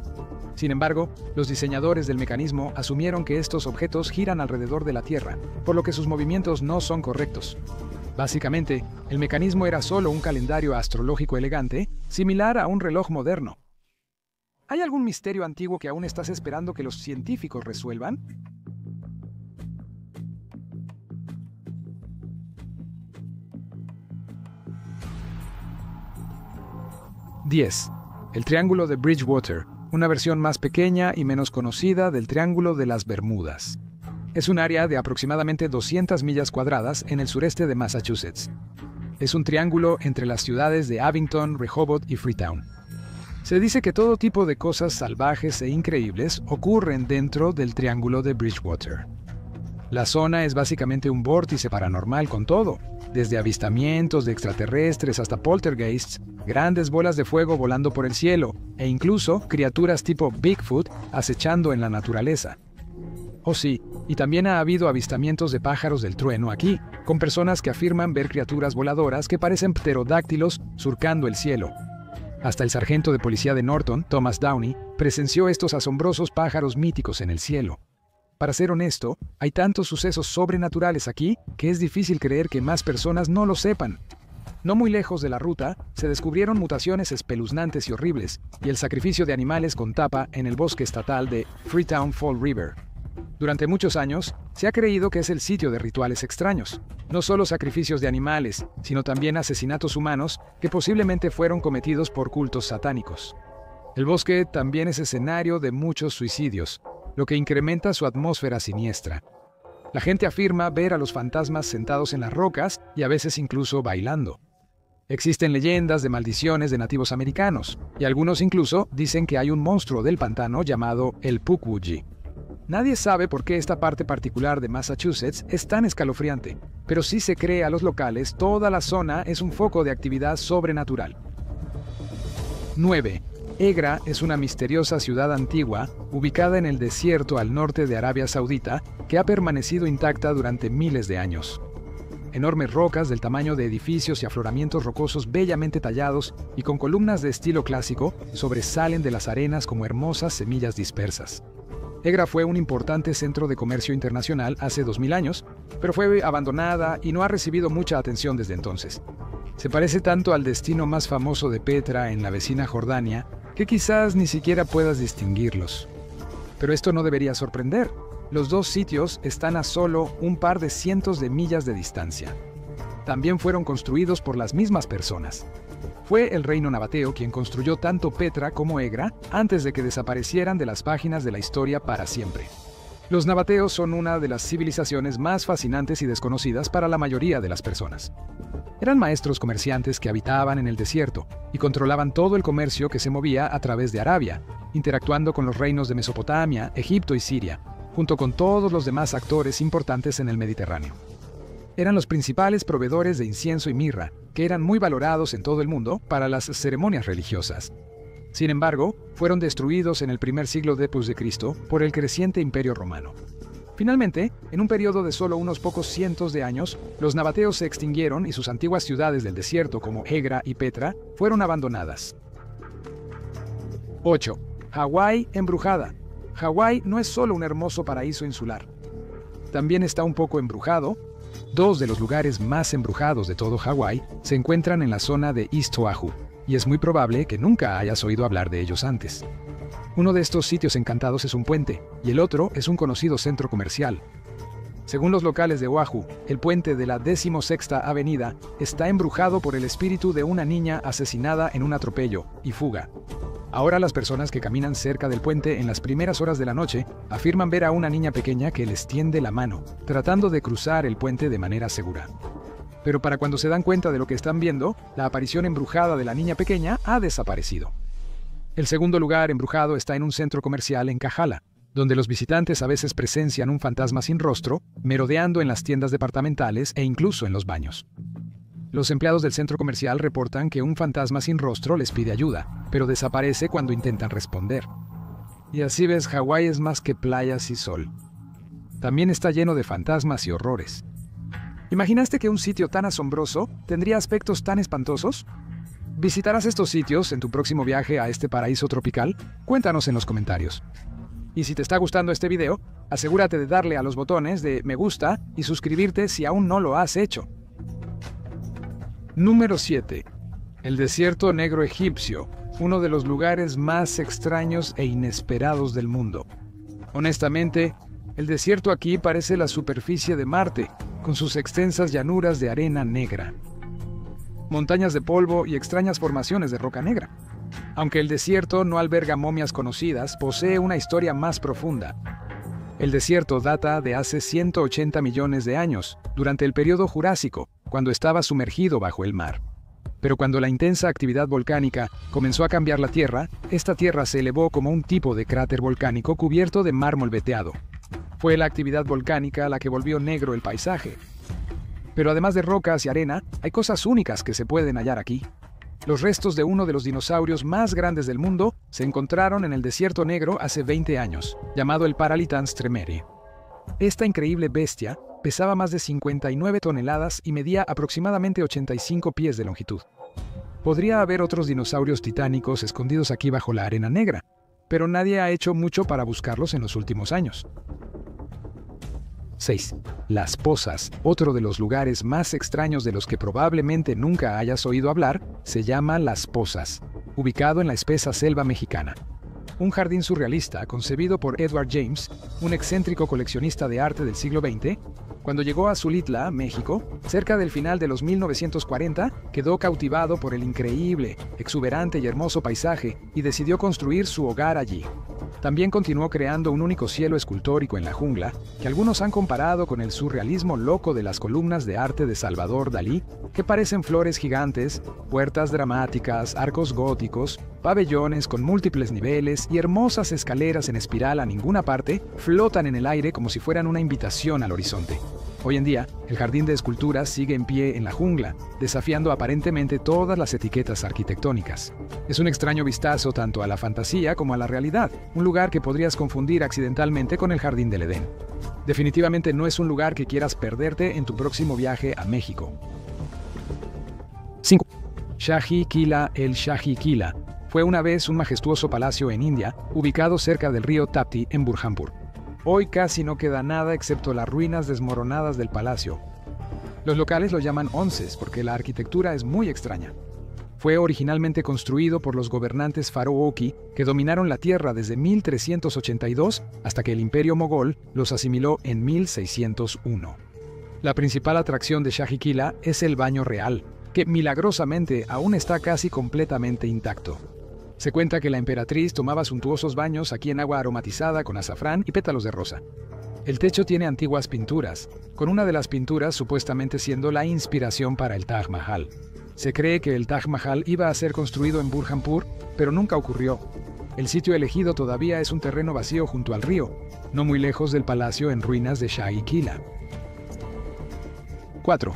Sin embargo, los diseñadores del mecanismo asumieron que estos objetos giran alrededor de la Tierra, por lo que sus movimientos no son correctos. Básicamente, el mecanismo era solo un calendario astrológico elegante, similar a un reloj moderno. ¿Hay algún misterio antiguo que aún estás esperando que los científicos resuelvan? ¡10! El Triángulo de Bridgewater, una versión más pequeña y menos conocida del Triángulo de las Bermudas. Es un área de aproximadamente 200 millas cuadradas en el sureste de Massachusetts. Es un triángulo entre las ciudades de Abington, Rehoboth y Freetown. Se dice que todo tipo de cosas salvajes e increíbles ocurren dentro del Triángulo de Bridgewater. La zona es básicamente un vórtice paranormal con todo, desde avistamientos de extraterrestres hasta poltergeists, grandes bolas de fuego volando por el cielo, e incluso criaturas tipo Bigfoot acechando en la naturaleza. Oh sí, y también ha habido avistamientos de pájaros del trueno aquí, con personas que afirman ver criaturas voladoras que parecen pterodáctilos surcando el cielo. Hasta el sargento de policía de Norton, Thomas Downey, presenció estos asombrosos pájaros míticos en el cielo. Para ser honesto, hay tantos sucesos sobrenaturales aquí que es difícil creer que más personas no lo sepan. No muy lejos de la ruta, se descubrieron mutaciones espeluznantes y horribles, y el sacrificio de animales con tapa en el bosque estatal de Freetown Fall River. Durante muchos años, se ha creído que es el sitio de rituales extraños. No solo sacrificios de animales, sino también asesinatos humanos que posiblemente fueron cometidos por cultos satánicos. El bosque también es escenario de muchos suicidios, lo que incrementa su atmósfera siniestra. La gente afirma ver a los fantasmas sentados en las rocas y a veces incluso bailando. Existen leyendas de maldiciones de nativos americanos, y algunos incluso dicen que hay un monstruo del pantano llamado el Pukwudgie. Nadie sabe por qué esta parte particular de Massachusetts es tan escalofriante, pero sí se cree a los locales toda la zona es un foco de actividad sobrenatural. 9. Egra es una misteriosa ciudad antigua ubicada en el desierto al norte de Arabia Saudita que ha permanecido intacta durante miles de años. Enormes rocas del tamaño de edificios y afloramientos rocosos bellamente tallados y con columnas de estilo clásico sobresalen de las arenas como hermosas semillas dispersas. Egra fue un importante centro de comercio internacional hace 2000 años, pero fue abandonada y no ha recibido mucha atención desde entonces. Se parece tanto al destino más famoso de Petra en la vecina Jordania que quizás ni siquiera puedas distinguirlos. Pero esto no debería sorprender. Los dos sitios están a solo un par de cientos de millas de distancia. También fueron construidos por las mismas personas. Fue el reino nabateo quien construyó tanto Petra como Egra antes de que desaparecieran de las páginas de la historia para siempre. Los nabateos son una de las civilizaciones más fascinantes y desconocidas para la mayoría de las personas. Eran maestros comerciantes que habitaban en el desierto y controlaban todo el comercio que se movía a través de Arabia, interactuando con los reinos de Mesopotamia, Egipto y Siria, junto con todos los demás actores importantes en el Mediterráneo. Eran los principales proveedores de incienso y mirra, que eran muy valorados en todo el mundo para las ceremonias religiosas. Sin embargo, fueron destruidos en el primer siglo después de Cristo por el creciente Imperio Romano. Finalmente, en un periodo de solo unos pocos cientos de años, los nabateos se extinguieron y sus antiguas ciudades del desierto como Egra y Petra fueron abandonadas. 8. Hawái embrujada. Hawái no es solo un hermoso paraíso insular. También está un poco embrujado. Dos de los lugares más embrujados de todo Hawái se encuentran en la zona de East Oahu, y es muy probable que nunca hayas oído hablar de ellos antes. Uno de estos sitios encantados es un puente, y el otro es un conocido centro comercial. Según los locales de Oahu, el puente de la 16ª Avenida está embrujado por el espíritu de una niña asesinada en un atropello y fuga. Ahora las personas que caminan cerca del puente en las primeras horas de la noche afirman ver a una niña pequeña que les tiende la mano, tratando de cruzar el puente de manera segura. Pero para cuando se dan cuenta de lo que están viendo, la aparición embrujada de la niña pequeña ha desaparecido. El segundo lugar embrujado está en un centro comercial en Kahala, donde los visitantes a veces presencian un fantasma sin rostro, merodeando en las tiendas departamentales e incluso en los baños. Los empleados del centro comercial reportan que un fantasma sin rostro les pide ayuda, pero desaparece cuando intentan responder. Y así ves, Hawái es más que playas y sol. También está lleno de fantasmas y horrores. ¿Imaginaste que un sitio tan asombroso tendría aspectos tan espantosos? ¿Visitarás estos sitios en tu próximo viaje a este paraíso tropical? Cuéntanos en los comentarios. Y si te está gustando este video, asegúrate de darle a los botones de me gusta y suscribirte si aún no lo has hecho. Número 7. El desierto negro egipcio, uno de los lugares más extraños e inesperados del mundo. Honestamente, el desierto aquí parece la superficie de Marte, con sus extensas llanuras de arena negra, montañas de polvo y extrañas formaciones de roca negra. Aunque el desierto no alberga momias conocidas, posee una historia más profunda. El desierto data de hace 180 millones de años, durante el período Jurásico, cuando estaba sumergido bajo el mar. Pero cuando la intensa actividad volcánica comenzó a cambiar la Tierra, esta tierra se elevó como un tipo de cráter volcánico cubierto de mármol veteado. Fue la actividad volcánica la que volvió negro el paisaje. Pero además de rocas y arena, hay cosas únicas que se pueden hallar aquí. Los restos de uno de los dinosaurios más grandes del mundo se encontraron en el desierto negro hace 20 años, llamado el Paralitans tremere. Esta increíble bestia pesaba más de 59 toneladas y medía aproximadamente 85 pies de longitud. Podría haber otros dinosaurios titánicos escondidos aquí bajo la arena negra, pero nadie ha hecho mucho para buscarlos en los últimos años. 6. Las Pozas, otro de los lugares más extraños de los que probablemente nunca hayas oído hablar, se llama Las Pozas, ubicado en la espesa selva mexicana. Un jardín surrealista concebido por Edward James, un excéntrico coleccionista de arte del siglo XX, cuando llegó a Xolitla, México, cerca del final de los 1940, quedó cautivado por el increíble, exuberante y hermoso paisaje y decidió construir su hogar allí. También continuó creando un único cielo escultórico en la jungla, que algunos han comparado con el surrealismo loco de las columnas de arte de Salvador Dalí, que parecen flores gigantes, puertas dramáticas, arcos góticos, pabellones con múltiples niveles y hermosas escaleras en espiral a ninguna parte flotan en el aire como si fueran una invitación al horizonte. Hoy en día, el jardín de esculturas sigue en pie en la jungla, desafiando aparentemente todas las etiquetas arquitectónicas. Es un extraño vistazo tanto a la fantasía como a la realidad, un lugar que podrías confundir accidentalmente con el Jardín del Edén. Definitivamente no es un lugar que quieras perderte en tu próximo viaje a México. 5. Shahi Qila. El Shahi Qila fue una vez un majestuoso palacio en India, ubicado cerca del río Tapti en Burhanpur. Hoy casi no queda nada excepto las ruinas desmoronadas del palacio. Los locales lo llaman onces porque la arquitectura es muy extraña. Fue originalmente construido por los gobernantes Faroe-Oki, que dominaron la tierra desde 1382 hasta que el Imperio Mogol los asimiló en 1601. La principal atracción de Shahi Qila es el baño real, que milagrosamente aún está casi completamente intacto. Se cuenta que la emperatriz tomaba suntuosos baños aquí en agua aromatizada con azafrán y pétalos de rosa. El techo tiene antiguas pinturas, con una de las pinturas supuestamente siendo la inspiración para el Taj Mahal. Se cree que el Taj Mahal iba a ser construido en Burhanpur, pero nunca ocurrió. El sitio elegido todavía es un terreno vacío junto al río, no muy lejos del palacio en ruinas de Shahi Qila. 4.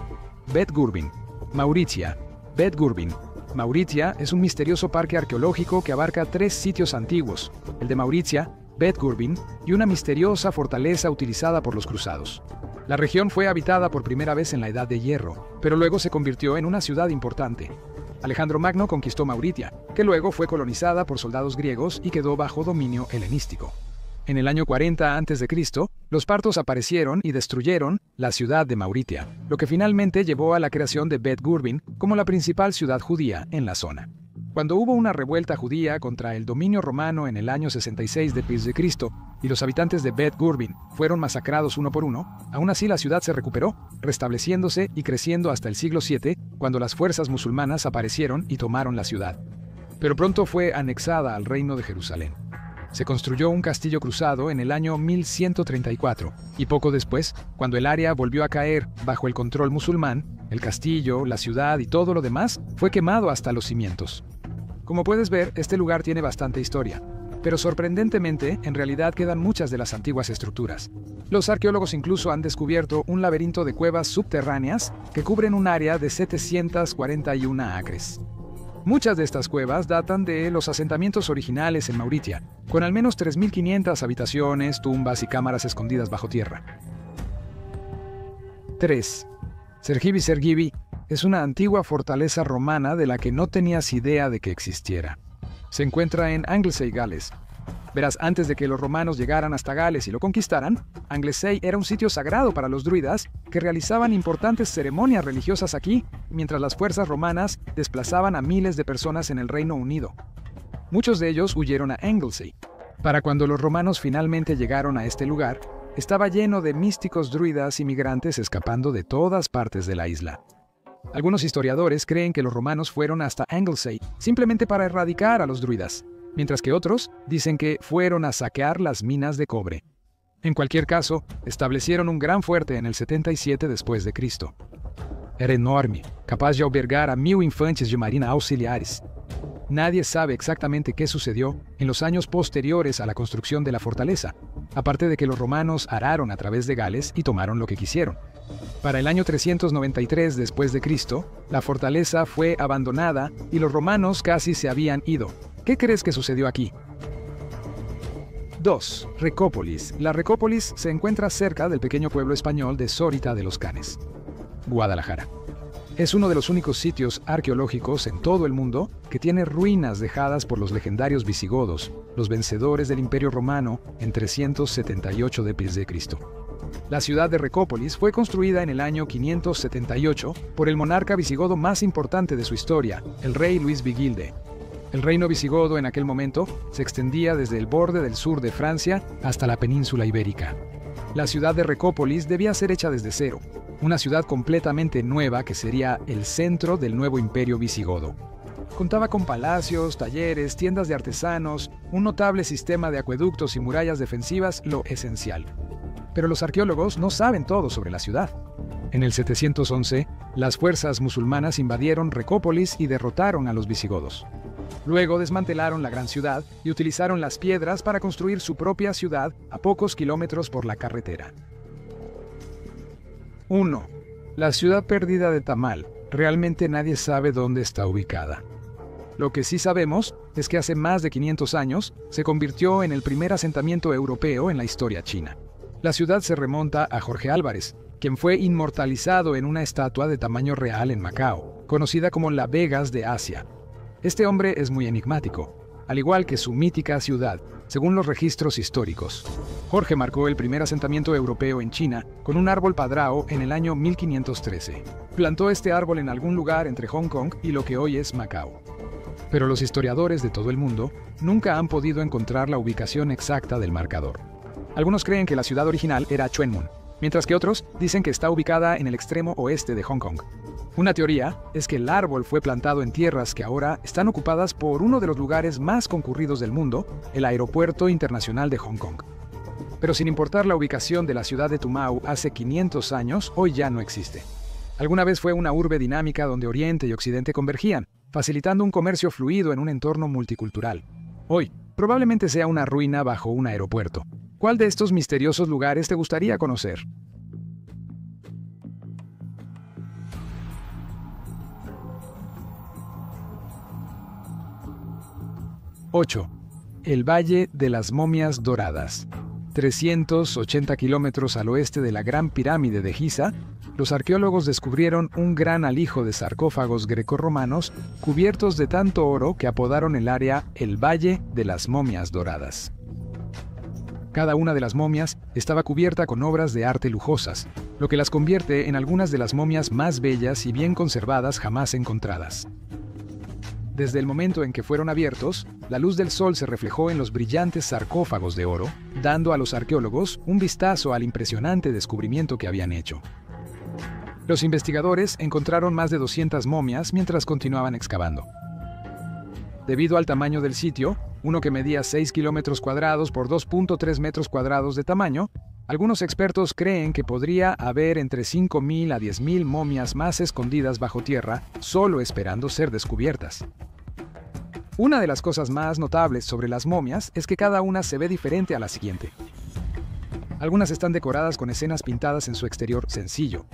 Bet Gurbin, Mauritia. Bet Gurbin, Mauritia es un misterioso parque arqueológico que abarca 3 sitios antiguos, el de Mauritia, Bet Gurbin y una misteriosa fortaleza utilizada por los cruzados. La región fue habitada por primera vez en la Edad de Hierro, pero luego se convirtió en una ciudad importante. Alejandro Magno conquistó Mauritia, que luego fue colonizada por soldados griegos y quedó bajo dominio helenístico. En el año 40 a.C., los partos aparecieron y destruyeron la ciudad de Mauritia, lo que finalmente llevó a la creación de Bet Gurbin como la principal ciudad judía en la zona. Cuando hubo una revuelta judía contra el dominio romano en el año 66 d.C. y los habitantes de Bet Gurbin fueron masacrados uno por uno, aún así la ciudad se recuperó, restableciéndose y creciendo hasta el siglo VII, cuando las fuerzas musulmanas aparecieron y tomaron la ciudad. Pero pronto fue anexada al reino de Jerusalén. Se construyó un castillo cruzado en el año 1134, y poco después, cuando el área volvió a caer bajo el control musulmán, el castillo, la ciudad y todo lo demás fue quemado hasta los cimientos. Como puedes ver, este lugar tiene bastante historia, pero sorprendentemente, en realidad quedan muchas de las antiguas estructuras. Los arqueólogos incluso han descubierto un laberinto de cuevas subterráneas que cubren un área de 741 acres. Muchas de estas cuevas datan de los asentamientos originales en Mauritia, con al menos 3.500 habitaciones, tumbas y cámaras escondidas bajo tierra. 3. Sergipi. Sergipi es una antigua fortaleza romana de la que no tenías idea de que existiera. Se encuentra en Anglesey, Gales. Verás, antes de que los romanos llegaran hasta Gales y lo conquistaran, Anglesey era un sitio sagrado para los druidas que realizaban importantes ceremonias religiosas aquí, mientras las fuerzas romanas desplazaban a miles de personas en el Reino Unido. Muchos de ellos huyeron a Anglesey. Para cuando los romanos finalmente llegaron a este lugar, estaba lleno de místicos druidas inmigrantes escapando de todas partes de la isla. Algunos historiadores creen que los romanos fueron hasta Anglesey simplemente para erradicar a los druidas, mientras que otros dicen que fueron a saquear las minas de cobre. En cualquier caso, establecieron un gran fuerte en el 77 después de Cristo. Era enorme, capaz de albergar a 1000 infantes de marina auxiliares. Nadie sabe exactamente qué sucedió en los años posteriores a la construcción de la fortaleza, aparte de que los romanos araron a través de Gales y tomaron lo que quisieron. Para el año 393 después de Cristo, la fortaleza fue abandonada y los romanos casi se habían ido. ¿Qué crees que sucedió aquí? 2. Recópolis. La Recópolis se encuentra cerca del pequeño pueblo español de Sórita de los Canes, Guadalajara. Es uno de los únicos sitios arqueológicos en todo el mundo que tiene ruinas dejadas por los legendarios visigodos, los vencedores del Imperio Romano en 378 d.C. La ciudad de Recópolis fue construida en el año 578 por el monarca visigodo más importante de su historia, el rey Luis Vigilde. El reino visigodo en aquel momento se extendía desde el borde del sur de Francia hasta la península ibérica. La ciudad de Recópolis debía ser hecha desde cero, una ciudad completamente nueva que sería el centro del nuevo imperio visigodo. Contaba con palacios, talleres, tiendas de artesanos, un notable sistema de acueductos y murallas defensivas, lo esencial. Pero los arqueólogos no saben todo sobre la ciudad. En el 711, las fuerzas musulmanas invadieron Recópolis y derrotaron a los visigodos. Luego desmantelaron la gran ciudad y utilizaron las piedras para construir su propia ciudad a pocos kilómetros por la carretera. 1. La ciudad perdida de Tamal. Realmente nadie sabe dónde está ubicada. Lo que sí sabemos es que hace más de 500 años se convirtió en el primer asentamiento europeo en la historia china. La ciudad se remonta a Jorge Álvarez, quien fue inmortalizado en una estatua de tamaño real en Macao, conocida como la Vegas de Asia. Este hombre es muy enigmático, al igual que su mítica ciudad, según los registros históricos. Jorge marcó el primer asentamiento europeo en China con un árbol padrao en el año 1513. Plantó este árbol en algún lugar entre Hong Kong y lo que hoy es Macao. Pero los historiadores de todo el mundo nunca han podido encontrar la ubicación exacta del marcador. Algunos creen que la ciudad original era Chunmun, mientras que otros dicen que está ubicada en el extremo oeste de Hong Kong. Una teoría es que el árbol fue plantado en tierras que ahora están ocupadas por uno de los lugares más concurridos del mundo, el Aeropuerto Internacional de Hong Kong. Pero sin importar la ubicación de la ciudad de Tumao hace 500 años, hoy ya no existe. Alguna vez fue una urbe dinámica donde Oriente y Occidente convergían, facilitando un comercio fluido en un entorno multicultural. Hoy, probablemente sea una ruina bajo un aeropuerto. ¿Cuál de estos misteriosos lugares te gustaría conocer? 8. El Valle de las Momias Doradas. 380 kilómetros al oeste de la Gran Pirámide de Giza, los arqueólogos descubrieron un gran alijo de sarcófagos grecorromanos cubiertos de tanto oro que apodaron el área el Valle de las Momias Doradas. Cada una de las momias estaba cubierta con obras de arte lujosas, lo que las convierte en algunas de las momias más bellas y bien conservadas jamás encontradas. Desde el momento en que fueron abiertos, la luz del sol se reflejó en los brillantes sarcófagos de oro, dando a los arqueólogos un vistazo al impresionante descubrimiento que habían hecho. Los investigadores encontraron más de 200 momias mientras continuaban excavando. Debido al tamaño del sitio, uno que medía 6 kilómetros cuadrados por 2.3 metros cuadrados de tamaño, algunos expertos creen que podría haber entre 5.000 a 10.000 momias más escondidas bajo tierra, solo esperando ser descubiertas. Una de las cosas más notables sobre las momias es que cada una se ve diferente a la siguiente. Algunas están decoradas con escenas pintadas en su exterior sencillo.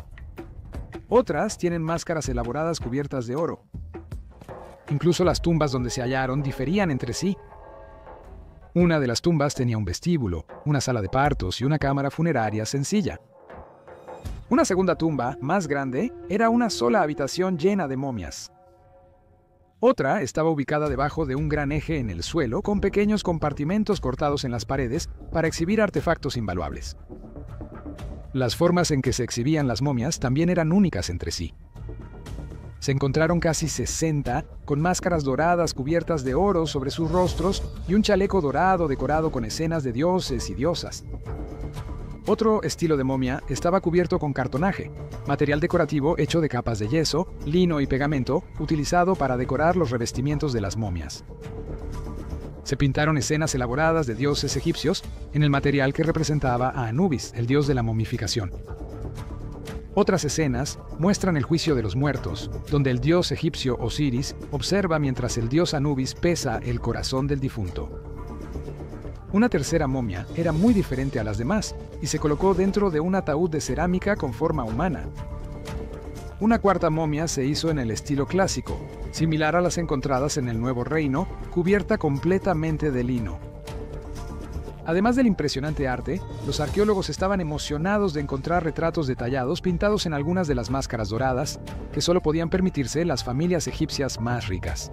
Otras tienen máscaras elaboradas cubiertas de oro. Incluso las tumbas donde se hallaron diferían entre sí. Una de las tumbas tenía un vestíbulo, una sala de partos y una cámara funeraria sencilla. Una segunda tumba, más grande, era una sola habitación llena de momias. Otra estaba ubicada debajo de un gran eje en el suelo con pequeños compartimentos cortados en las paredes para exhibir artefactos invaluables. Las formas en que se exhibían las momias también eran únicas entre sí. Se encontraron casi 60 con máscaras doradas cubiertas de oro sobre sus rostros y un chaleco dorado decorado con escenas de dioses y diosas. Otro estilo de momia estaba cubierto con cartonaje, material decorativo hecho de capas de yeso, lino y pegamento, utilizado para decorar los revestimientos de las momias. Se pintaron escenas elaboradas de dioses egipcios en el material que representaba a Anubis, el dios de la momificación. Otras escenas muestran el juicio de los muertos, donde el dios egipcio Osiris observa mientras el dios Anubis pesa el corazón del difunto. Una tercera momia era muy diferente a las demás y se colocó dentro de un ataúd de cerámica con forma humana. Una cuarta momia se hizo en el estilo clásico, similar a las encontradas en el Nuevo Reino, cubierta completamente de lino. Además del impresionante arte, los arqueólogos estaban emocionados de encontrar retratos detallados pintados en algunas de las máscaras doradas, que solo podían permitirse las familias egipcias más ricas.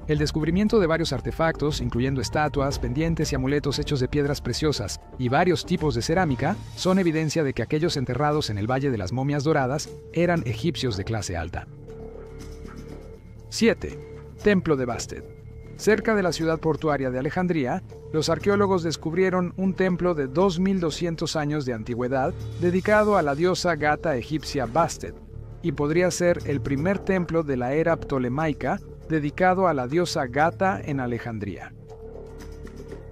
El descubrimiento de varios artefactos, incluyendo estatuas, pendientes y amuletos hechos de piedras preciosas y varios tipos de cerámica, son evidencia de que aquellos enterrados en el Valle de las Momias Doradas eran egipcios de clase alta. 7. Templo de Bastet. Cerca de la ciudad portuaria de Alejandría, los arqueólogos descubrieron un templo de 2200 años de antigüedad dedicado a la diosa gata egipcia Bastet, y podría ser el primer templo de la era ptolemaica dedicado a la diosa Gata en Alejandría.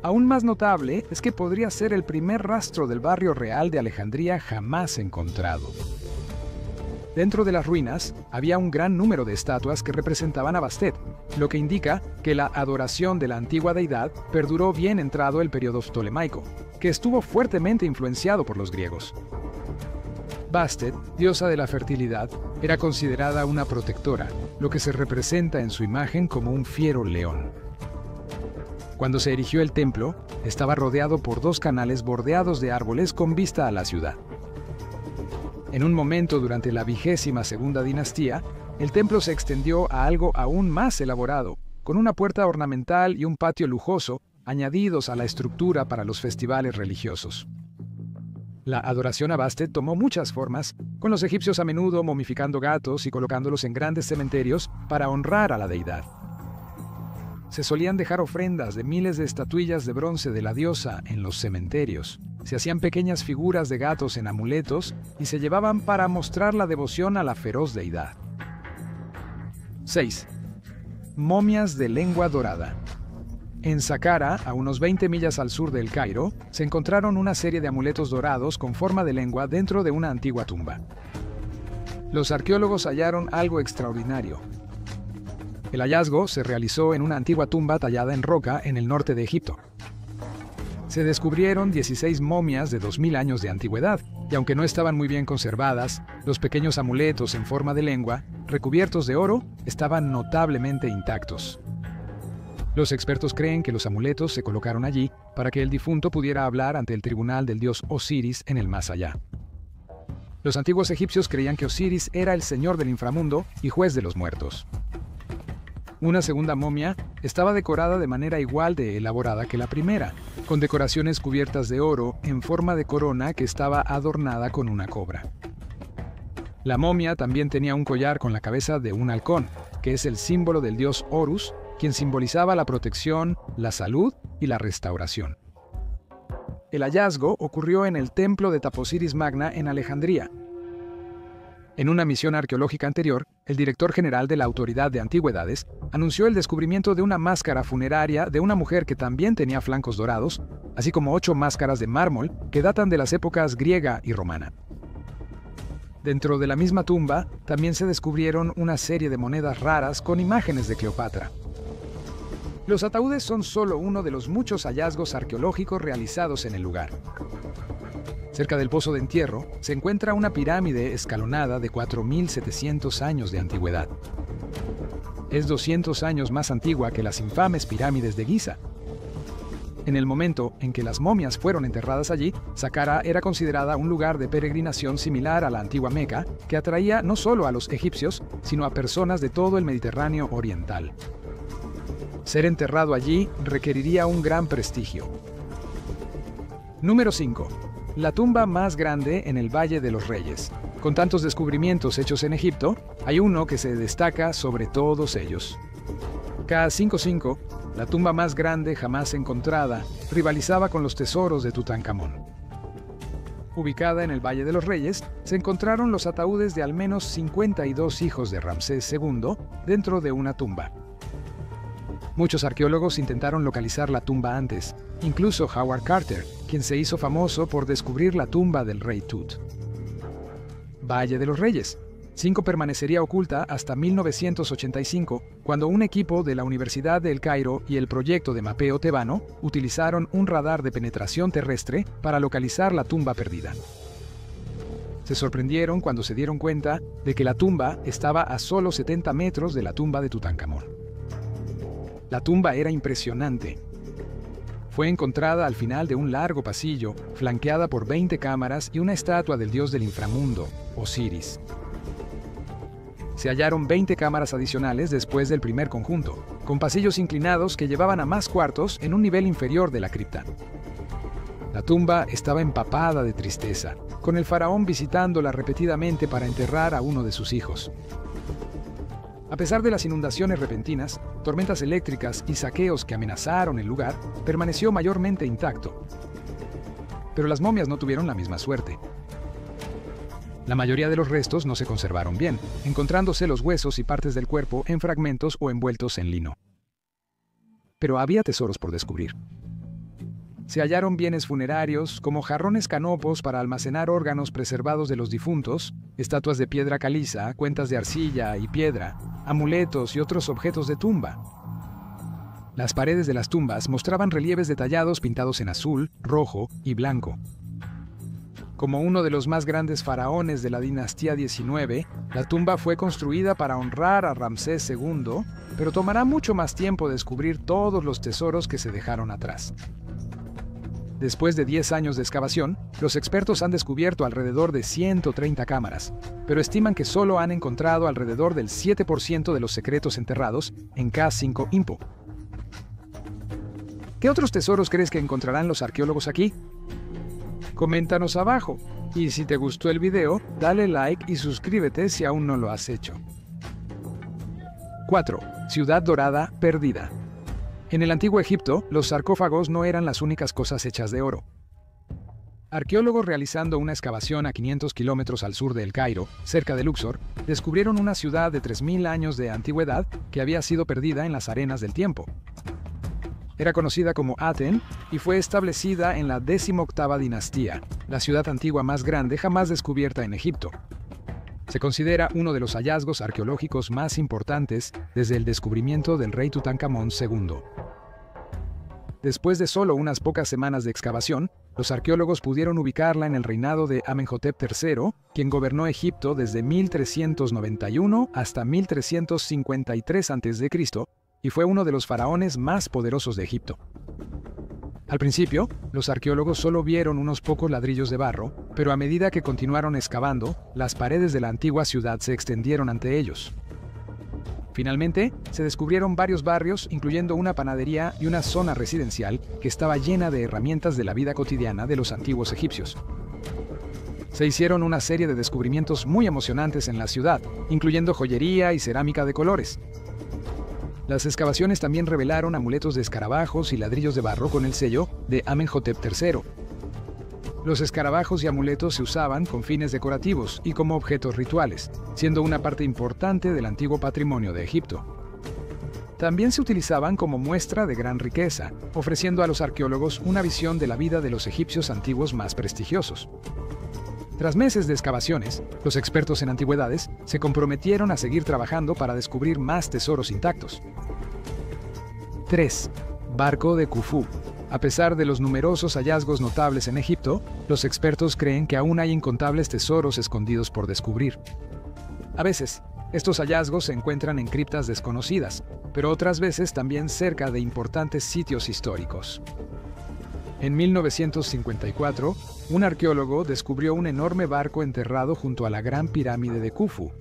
Aún más notable es que podría ser el primer rastro del barrio real de Alejandría jamás encontrado. Dentro de las ruinas había un gran número de estatuas que representaban a Bastet, lo que indica que la adoración de la antigua deidad perduró bien entrado el periodo ptolemaico, que estuvo fuertemente influenciado por los griegos. Bastet, diosa de la fertilidad, era considerada una protectora, lo que se representa en su imagen como un fiero león. Cuando se erigió el templo, estaba rodeado por 2 canales bordeados de árboles con vista a la ciudad. En un momento durante la 22ª dinastía, el templo se extendió a algo aún más elaborado, con una puerta ornamental y un patio lujoso añadidos a la estructura para los festivales religiosos. La adoración a Bastet tomó muchas formas, con los egipcios a menudo momificando gatos y colocándolos en grandes cementerios para honrar a la deidad. Se solían dejar ofrendas de miles de estatuillas de bronce de la diosa en los cementerios. Se hacían pequeñas figuras de gatos en amuletos y se llevaban para mostrar la devoción a la feroz deidad. 6. Momias de lengua dorada. En Saqqara, a unos 20 millas al sur del Cairo, se encontraron una serie de amuletos dorados con forma de lengua dentro de una antigua tumba. Los arqueólogos hallaron algo extraordinario. El hallazgo se realizó en una antigua tumba tallada en roca en el norte de Egipto. Se descubrieron 16 momias de 2000 años de antigüedad, y aunque no estaban muy bien conservadas, los pequeños amuletos en forma de lengua, recubiertos de oro, estaban notablemente intactos. Los expertos creen que los amuletos se colocaron allí para que el difunto pudiera hablar ante el tribunal del dios Osiris en el más allá. Los antiguos egipcios creían que Osiris era el señor del inframundo y juez de los muertos. Una segunda momia estaba decorada de manera igual de elaborada que la primera, con decoraciones cubiertas de oro en forma de corona que estaba adornada con una cobra. La momia también tenía un collar con la cabeza de un halcón, que es el símbolo del dios Horus, quien simbolizaba la protección, la salud y la restauración. El hallazgo ocurrió en el templo de Taposiris Magna en Alejandría. En una misión arqueológica anterior, el director general de la Autoridad de Antigüedades anunció el descubrimiento de una máscara funeraria de una mujer que también tenía flancos dorados, así como 8 máscaras de mármol que datan de las épocas griega y romana. Dentro de la misma tumba, también se descubrieron una serie de monedas raras con imágenes de Cleopatra. Los ataúdes son solo uno de los muchos hallazgos arqueológicos realizados en el lugar. Cerca del pozo de entierro se encuentra una pirámide escalonada de 4700 años de antigüedad. Es 200 años más antigua que las infames pirámides de Giza. En el momento en que las momias fueron enterradas allí, Saqqara era considerada un lugar de peregrinación similar a la antigua Meca, que atraía no solo a los egipcios, sino a personas de todo el Mediterráneo oriental. Ser enterrado allí requeriría un gran prestigio. Número 5. La tumba más grande en el Valle de los Reyes. Con tantos descubrimientos hechos en Egipto, hay uno que se destaca sobre todos ellos. K55, la tumba más grande jamás encontrada, rivalizaba con los tesoros de Tutankamón. Ubicada en el Valle de los Reyes, se encontraron los ataúdes de al menos 52 hijos de Ramsés II dentro de una tumba. Muchos arqueólogos intentaron localizar la tumba antes, incluso Howard Carter, quien se hizo famoso por descubrir la tumba del rey Tut. Valle de los Reyes. 5 permanecería oculta hasta 1985, cuando un equipo de la Universidad de El Cairo y el proyecto de mapeo tebano utilizaron un radar de penetración terrestre para localizar la tumba perdida. Se sorprendieron cuando se dieron cuenta de que la tumba estaba a solo 70 metros de la tumba de Tutankamón. La tumba era impresionante. Fue encontrada al final de un largo pasillo, flanqueada por 20 cámaras y una estatua del dios del inframundo, Osiris. Se hallaron 20 cámaras adicionales después del primer conjunto, con pasillos inclinados que llevaban a más cuartos en un nivel inferior de la cripta. La tumba estaba empapada de tristeza, con el faraón visitándola repetidamente para enterrar a uno de sus hijos. A pesar de las inundaciones repentinas, tormentas eléctricas y saqueos que amenazaron el lugar, permaneció mayormente intacto. Pero las momias no tuvieron la misma suerte. La mayoría de los restos no se conservaron bien, encontrándose los huesos y partes del cuerpo en fragmentos o envueltos en lino. Pero había tesoros por descubrir. Se hallaron bienes funerarios, como jarrones canopos para almacenar órganos preservados de los difuntos, estatuas de piedra caliza, cuentas de arcilla y piedra, amuletos y otros objetos de tumba. Las paredes de las tumbas mostraban relieves detallados pintados en azul, rojo y blanco. Como uno de los más grandes faraones de la dinastía 19, la tumba fue construida para honrar a Ramsés II, pero tomará mucho más tiempo descubrir todos los tesoros que se dejaron atrás. Después de 10 años de excavación, los expertos han descubierto alrededor de 130 cámaras, pero estiman que solo han encontrado alrededor del 7% de los secretos enterrados en K5-INPO. ¿Qué otros tesoros crees que encontrarán los arqueólogos aquí? Coméntanos abajo, y si te gustó el video, dale like y suscríbete si aún no lo has hecho. 4. Ciudad Dorada Perdida. En el antiguo Egipto, los sarcófagos no eran las únicas cosas hechas de oro. Arqueólogos realizando una excavación a 500 kilómetros al sur de El Cairo, cerca de Luxor, descubrieron una ciudad de 3000 años de antigüedad que había sido perdida en las arenas del tiempo. Era conocida como Aten y fue establecida en la 18ª dinastía, la ciudad antigua más grande jamás descubierta en Egipto. Se considera uno de los hallazgos arqueológicos más importantes desde el descubrimiento del rey Tutankamón II. Después de solo unas pocas semanas de excavación, los arqueólogos pudieron ubicarla en el reinado de Amenhotep III, quien gobernó Egipto desde 1391 hasta 1353 a.C., y fue uno de los faraones más poderosos de Egipto. Al principio, los arqueólogos solo vieron unos pocos ladrillos de barro, pero a medida que continuaron excavando, las paredes de la antigua ciudad se extendieron ante ellos. Finalmente, se descubrieron varios barrios, incluyendo una panadería y una zona residencial que estaba llena de herramientas de la vida cotidiana de los antiguos egipcios. Se hicieron una serie de descubrimientos muy emocionantes en la ciudad, incluyendo joyería y cerámica de colores. Las excavaciones también revelaron amuletos de escarabajos y ladrillos de barro con el sello de Amenhotep III. Los escarabajos y amuletos se usaban con fines decorativos y como objetos rituales, siendo una parte importante del antiguo patrimonio de Egipto. También se utilizaban como muestra de gran riqueza, ofreciendo a los arqueólogos una visión de la vida de los egipcios antiguos más prestigiosos. Tras meses de excavaciones, los expertos en antigüedades se comprometieron a seguir trabajando para descubrir más tesoros intactos. 3. Barco de Khufu. A pesar de los numerosos hallazgos notables en Egipto, los expertos creen que aún hay incontables tesoros escondidos por descubrir. A veces, estos hallazgos se encuentran en criptas desconocidas, pero otras veces también cerca de importantes sitios históricos. En 1954, un arqueólogo descubrió un enorme barco enterrado junto a la Gran Pirámide de Khufu.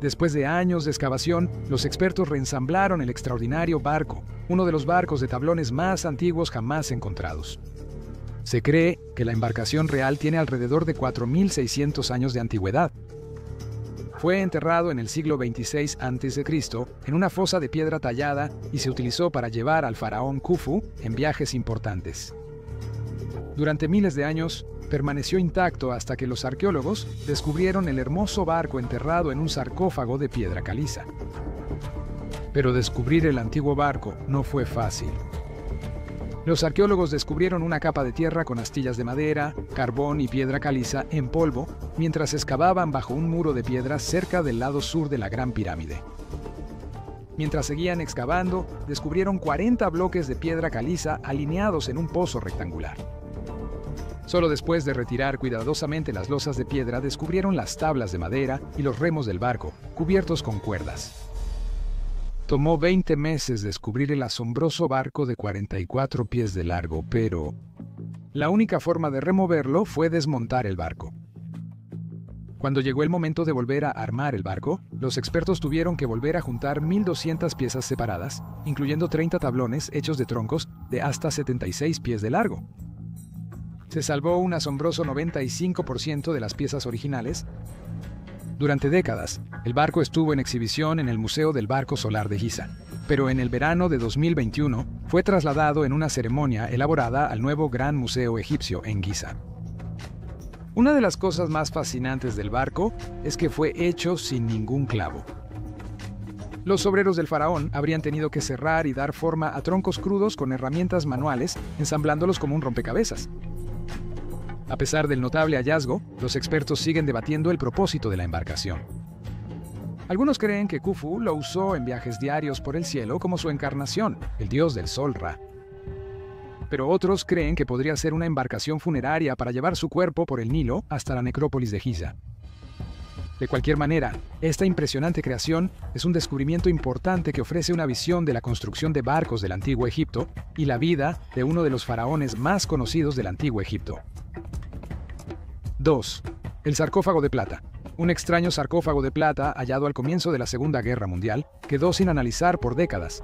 Después de años de excavación, los expertos reensamblaron el extraordinario barco, uno de los barcos de tablones más antiguos jamás encontrados. Se cree que la embarcación real tiene alrededor de 4.600 años de antigüedad. Fue enterrado en el siglo XXVI a.C. en una fosa de piedra tallada y se utilizó para llevar al faraón Khufu en viajes importantes. Durante miles de años, permaneció intacto hasta que los arqueólogos descubrieron el hermoso barco enterrado en un sarcófago de piedra caliza. Pero descubrir el antiguo barco no fue fácil. Los arqueólogos descubrieron una capa de tierra con astillas de madera, carbón y piedra caliza en polvo mientras excavaban bajo un muro de piedra cerca del lado sur de la Gran Pirámide. Mientras seguían excavando, descubrieron 40 bloques de piedra caliza alineados en un pozo rectangular. Solo después de retirar cuidadosamente las losas de piedra descubrieron las tablas de madera y los remos del barco, cubiertos con cuerdas. Tomó 20 meses descubrir el asombroso barco de 44 pies de largo, pero la única forma de removerlo fue desmontar el barco. Cuando llegó el momento de volver a armar el barco, los expertos tuvieron que volver a juntar 1.200 piezas separadas, incluyendo 30 tablones hechos de troncos de hasta 76 pies de largo. Se salvó un asombroso 95% de las piezas originales. Durante décadas, el barco estuvo en exhibición en el Museo del Barco Solar de Giza, pero en el verano de 2021 fue trasladado en una ceremonia elaborada al nuevo Gran Museo Egipcio en Giza. Una de las cosas más fascinantes del barco es que fue hecho sin ningún clavo. Los obreros del faraón habrían tenido que cerrar y dar forma a troncos crudos con herramientas manuales, ensamblándolos como un rompecabezas. A pesar del notable hallazgo, los expertos siguen debatiendo el propósito de la embarcación. Algunos creen que Khufu lo usó en viajes diarios por el cielo como su encarnación, el dios del sol Ra. Pero otros creen que podría ser una embarcación funeraria para llevar su cuerpo por el Nilo hasta la necrópolis de Giza. De cualquier manera, esta impresionante creación es un descubrimiento importante que ofrece una visión de la construcción de barcos del Antiguo Egipto y la vida de uno de los faraones más conocidos del Antiguo Egipto. 2. El sarcófago de plata. Un extraño sarcófago de plata hallado al comienzo de la Segunda Guerra Mundial quedó sin analizar por décadas.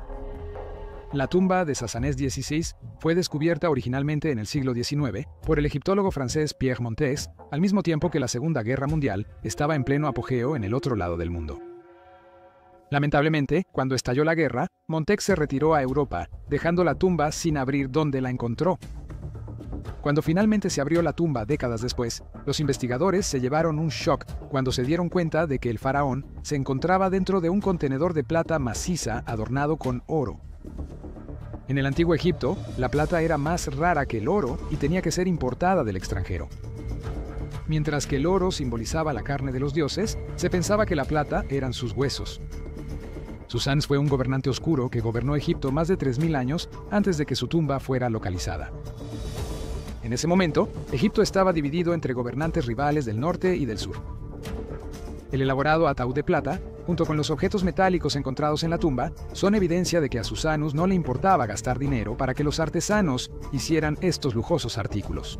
La tumba de Sasanès XVI fue descubierta originalmente en el siglo XIX por el egiptólogo francés Pierre Monteix, al mismo tiempo que la Segunda Guerra Mundial estaba en pleno apogeo en el otro lado del mundo. Lamentablemente, cuando estalló la guerra, Monteix se retiró a Europa, dejando la tumba sin abrir donde la encontró. Cuando finalmente se abrió la tumba décadas después, los investigadores se llevaron un shock cuando se dieron cuenta de que el faraón se encontraba dentro de un contenedor de plata maciza adornado con oro. En el Antiguo Egipto, la plata era más rara que el oro y tenía que ser importada del extranjero. Mientras que el oro simbolizaba la carne de los dioses, se pensaba que la plata eran sus huesos. Susans fue un gobernante oscuro que gobernó Egipto más de 3.000 años antes de que su tumba fuera localizada. En ese momento, Egipto estaba dividido entre gobernantes rivales del norte y del sur. El elaborado ataúd de plata, junto con los objetos metálicos encontrados en la tumba, son evidencia de que a Susanus no le importaba gastar dinero para que los artesanos hicieran estos lujosos artículos.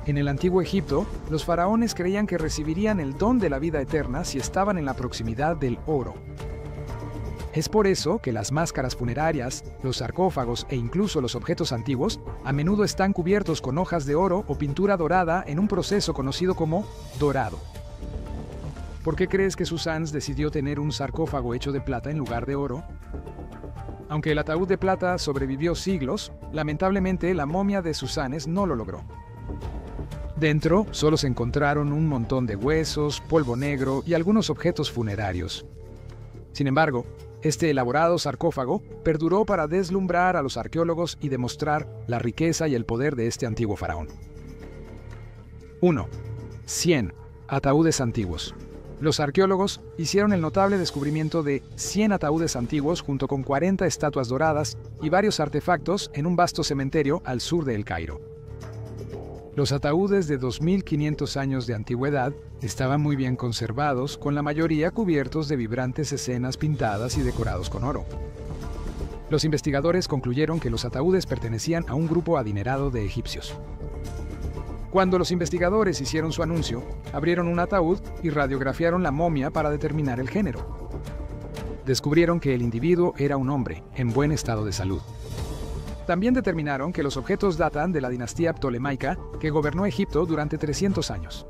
En el Antiguo Egipto, los faraones creían que recibirían el don de la vida eterna si estaban en la proximidad del oro. Es por eso que las máscaras funerarias, los sarcófagos e incluso los objetos antiguos a menudo están cubiertos con hojas de oro o pintura dorada en un proceso conocido como dorado. ¿Por qué crees que Susans decidió tener un sarcófago hecho de plata en lugar de oro? Aunque el ataúd de plata sobrevivió siglos, lamentablemente la momia de Susanès no lo logró. Dentro solo se encontraron un montón de huesos, polvo negro y algunos objetos funerarios. Sin embargo, este elaborado sarcófago perduró para deslumbrar a los arqueólogos y demostrar la riqueza y el poder de este antiguo faraón. 1. 100 ataúdes antiguos. Los arqueólogos hicieron el notable descubrimiento de 100 ataúdes antiguos junto con 40 estatuas doradas y varios artefactos en un vasto cementerio al sur de El Cairo. Los ataúdes de 2.500 años de antigüedad estaban muy bien conservados, con la mayoría cubiertos de vibrantes escenas pintadas y decorados con oro. Los investigadores concluyeron que los ataúdes pertenecían a un grupo adinerado de egipcios. Cuando los investigadores hicieron su anuncio, abrieron un ataúd y radiografiaron la momia para determinar el género. Descubrieron que el individuo era un hombre, en buen estado de salud. También determinaron que los objetos datan de la dinastía ptolemaica que gobernó Egipto durante 300 años.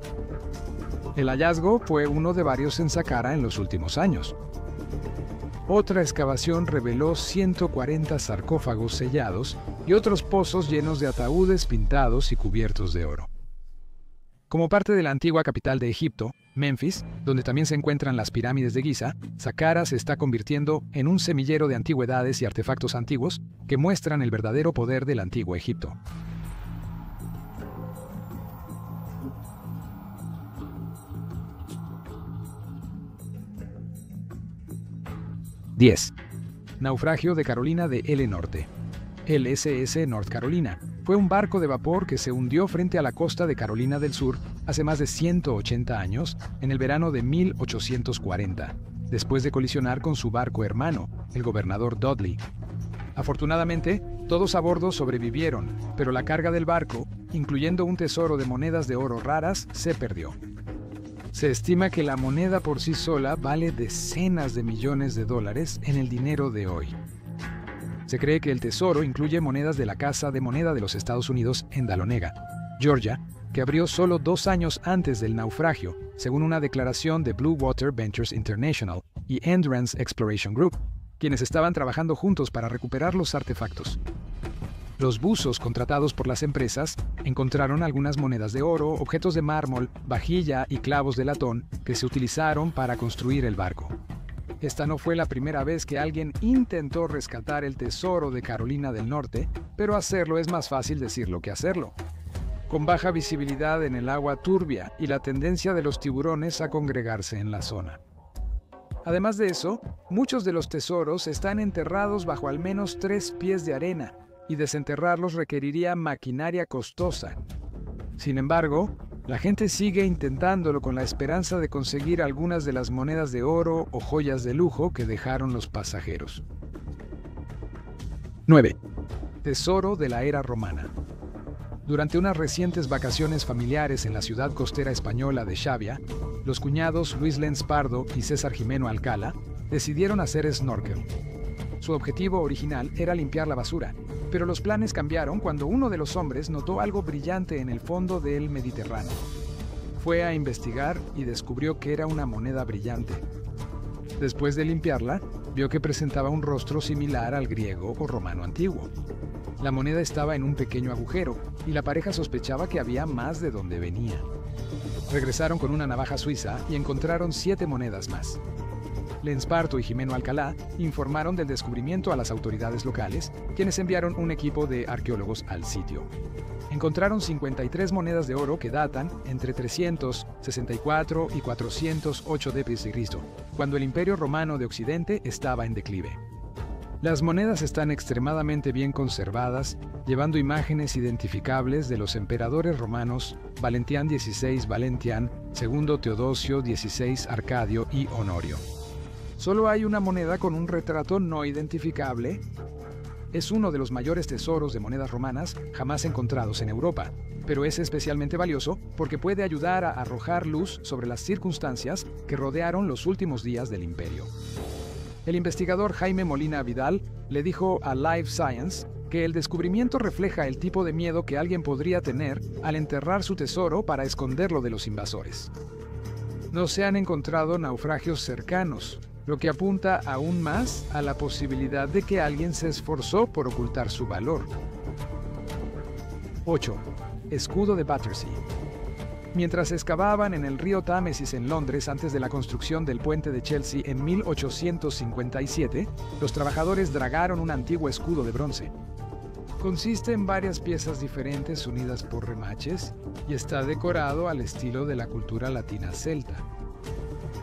El hallazgo fue uno de varios en Saqqara en los últimos años. Otra excavación reveló 140 sarcófagos sellados y otros pozos llenos de ataúdes pintados y cubiertos de oro. Como parte de la antigua capital de Egipto, Menfis, donde también se encuentran las pirámides de Giza, Saqqara se está convirtiendo en un semillero de antigüedades y artefactos antiguos que muestran el verdadero poder del antiguo Egipto. ¡10! Naufragio de Carolina de L. Norte. El SS North Carolina fue un barco de vapor que se hundió frente a la costa de Carolina del Sur hace más de 180 años, en el verano de 1840, después de colisionar con su barco hermano, el gobernador Dudley. Afortunadamente, todos a bordo sobrevivieron, pero la carga del barco, incluyendo un tesoro de monedas de oro raras, se perdió. Se estima que la moneda por sí sola vale decenas de millones de dólares en el dinero de hoy. Se cree que el tesoro incluye monedas de la Casa de Moneda de los Estados Unidos en Dahlonega, Georgia, que abrió solo 2 años antes del naufragio, según una declaración de Blue Water Ventures International y Endurance Exploration Group, quienes estaban trabajando juntos para recuperar los artefactos. Los buzos contratados por las empresas encontraron algunas monedas de oro, objetos de mármol, vajilla y clavos de latón que se utilizaron para construir el barco. Esta no fue la primera vez que alguien intentó rescatar el tesoro de Carolina del Norte, pero hacerlo es más fácil decirlo que hacerlo. Con baja visibilidad en el agua turbia y la tendencia de los tiburones a congregarse en la zona. Además de eso, muchos de los tesoros están enterrados bajo al menos 3 pies de arena, y desenterrarlos requeriría maquinaria costosa. Sin embargo, la gente sigue intentándolo con la esperanza de conseguir algunas de las monedas de oro o joyas de lujo que dejaron los pasajeros. 9. Tesoro de la era romana. Durante unas recientes vacaciones familiares en la ciudad costera española de Xavia, los cuñados Luis Lenz Pardo y César Jimeno Alcala decidieron hacer snorkel. Su objetivo original era limpiar la basura, pero los planes cambiaron cuando uno de los hombres notó algo brillante en el fondo del Mediterráneo. Fue a investigar y descubrió que era una moneda brillante. Después de limpiarla, vio que presentaba un rostro similar al griego o romano antiguo. La moneda estaba en un pequeño agujero y la pareja sospechaba que había más de donde venía. Regresaron con una navaja suiza y encontraron 7 monedas más. Lenz Pardo y Jimeno Alcalá informaron del descubrimiento a las autoridades locales, quienes enviaron un equipo de arqueólogos al sitio. Encontraron 53 monedas de oro que datan entre 364 y 408 d.C., cuando el Imperio Romano de Occidente estaba en declive. Las monedas están extremadamente bien conservadas, llevando imágenes identificables de los emperadores romanos Valentián XVI Valentián, II Teodosio XVI Arcadio y Honorio. Solo hay una moneda con un retrato no identificable. Es uno de los mayores tesoros de monedas romanas jamás encontrados en Europa, pero es especialmente valioso porque puede ayudar a arrojar luz sobre las circunstancias que rodearon los últimos días del imperio. El investigador Jaime Molina Vidal le dijo a Live Science que el descubrimiento refleja el tipo de miedo que alguien podría tener al enterrar su tesoro para esconderlo de los invasores. No se han encontrado naufragios cercanos, lo que apunta aún más a la posibilidad de que alguien se esforzó por ocultar su valor. 8. Escudo de Battersea. Mientras excavaban en el río Támesis en Londres antes de la construcción del puente de Chelsea en 1857, los trabajadores dragaron un antiguo escudo de bronce. Consiste en varias piezas diferentes unidas por remaches y está decorado al estilo de la cultura latina celta.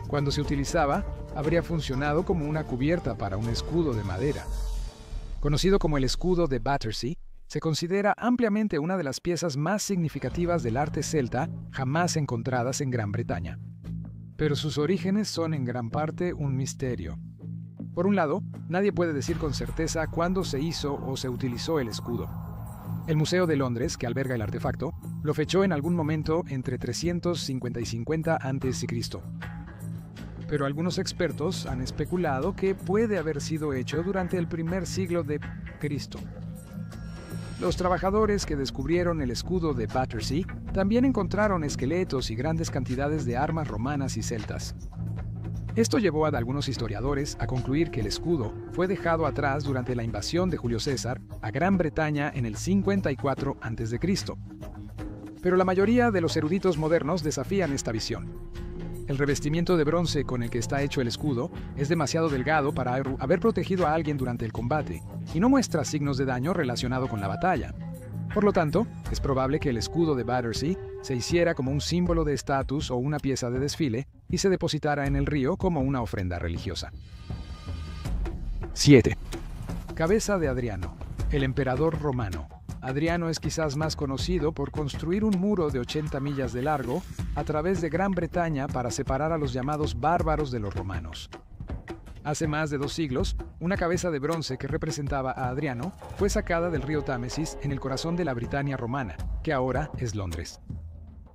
Cuando se utilizaba, habría funcionado como una cubierta para un escudo de madera. Conocido como el escudo de Battersea, se considera ampliamente una de las piezas más significativas del arte celta jamás encontradas en Gran Bretaña. Pero sus orígenes son en gran parte un misterio. Por un lado, nadie puede decir con certeza cuándo se hizo o se utilizó el escudo. El Museo de Londres, que alberga el artefacto, lo fechó en algún momento entre 350 y 50 a.C. Pero algunos expertos han especulado que puede haber sido hecho durante el primer siglo de Cristo. Los trabajadores que descubrieron el escudo de Battersea también encontraron esqueletos y grandes cantidades de armas romanas y celtas. Esto llevó a algunos historiadores a concluir que el escudo fue dejado atrás durante la invasión de Julio César a Gran Bretaña en el 54 a.C. Pero la mayoría de los eruditos modernos desafían esta visión. El revestimiento de bronce con el que está hecho el escudo es demasiado delgado para haber protegido a alguien durante el combate y no muestra signos de daño relacionado con la batalla. Por lo tanto, es probable que el escudo de Battersea se hiciera como un símbolo de estatus o una pieza de desfile y se depositara en el río como una ofrenda religiosa. 7. Cabeza de Adriano, el emperador romano. Adriano es quizás más conocido por construir un muro de 80 millas de largo a través de Gran Bretaña para separar a los llamados bárbaros de los romanos. Hace más de 2 siglos, una cabeza de bronce que representaba a Adriano fue sacada del río Támesis en el corazón de la Britania romana, que ahora es Londres.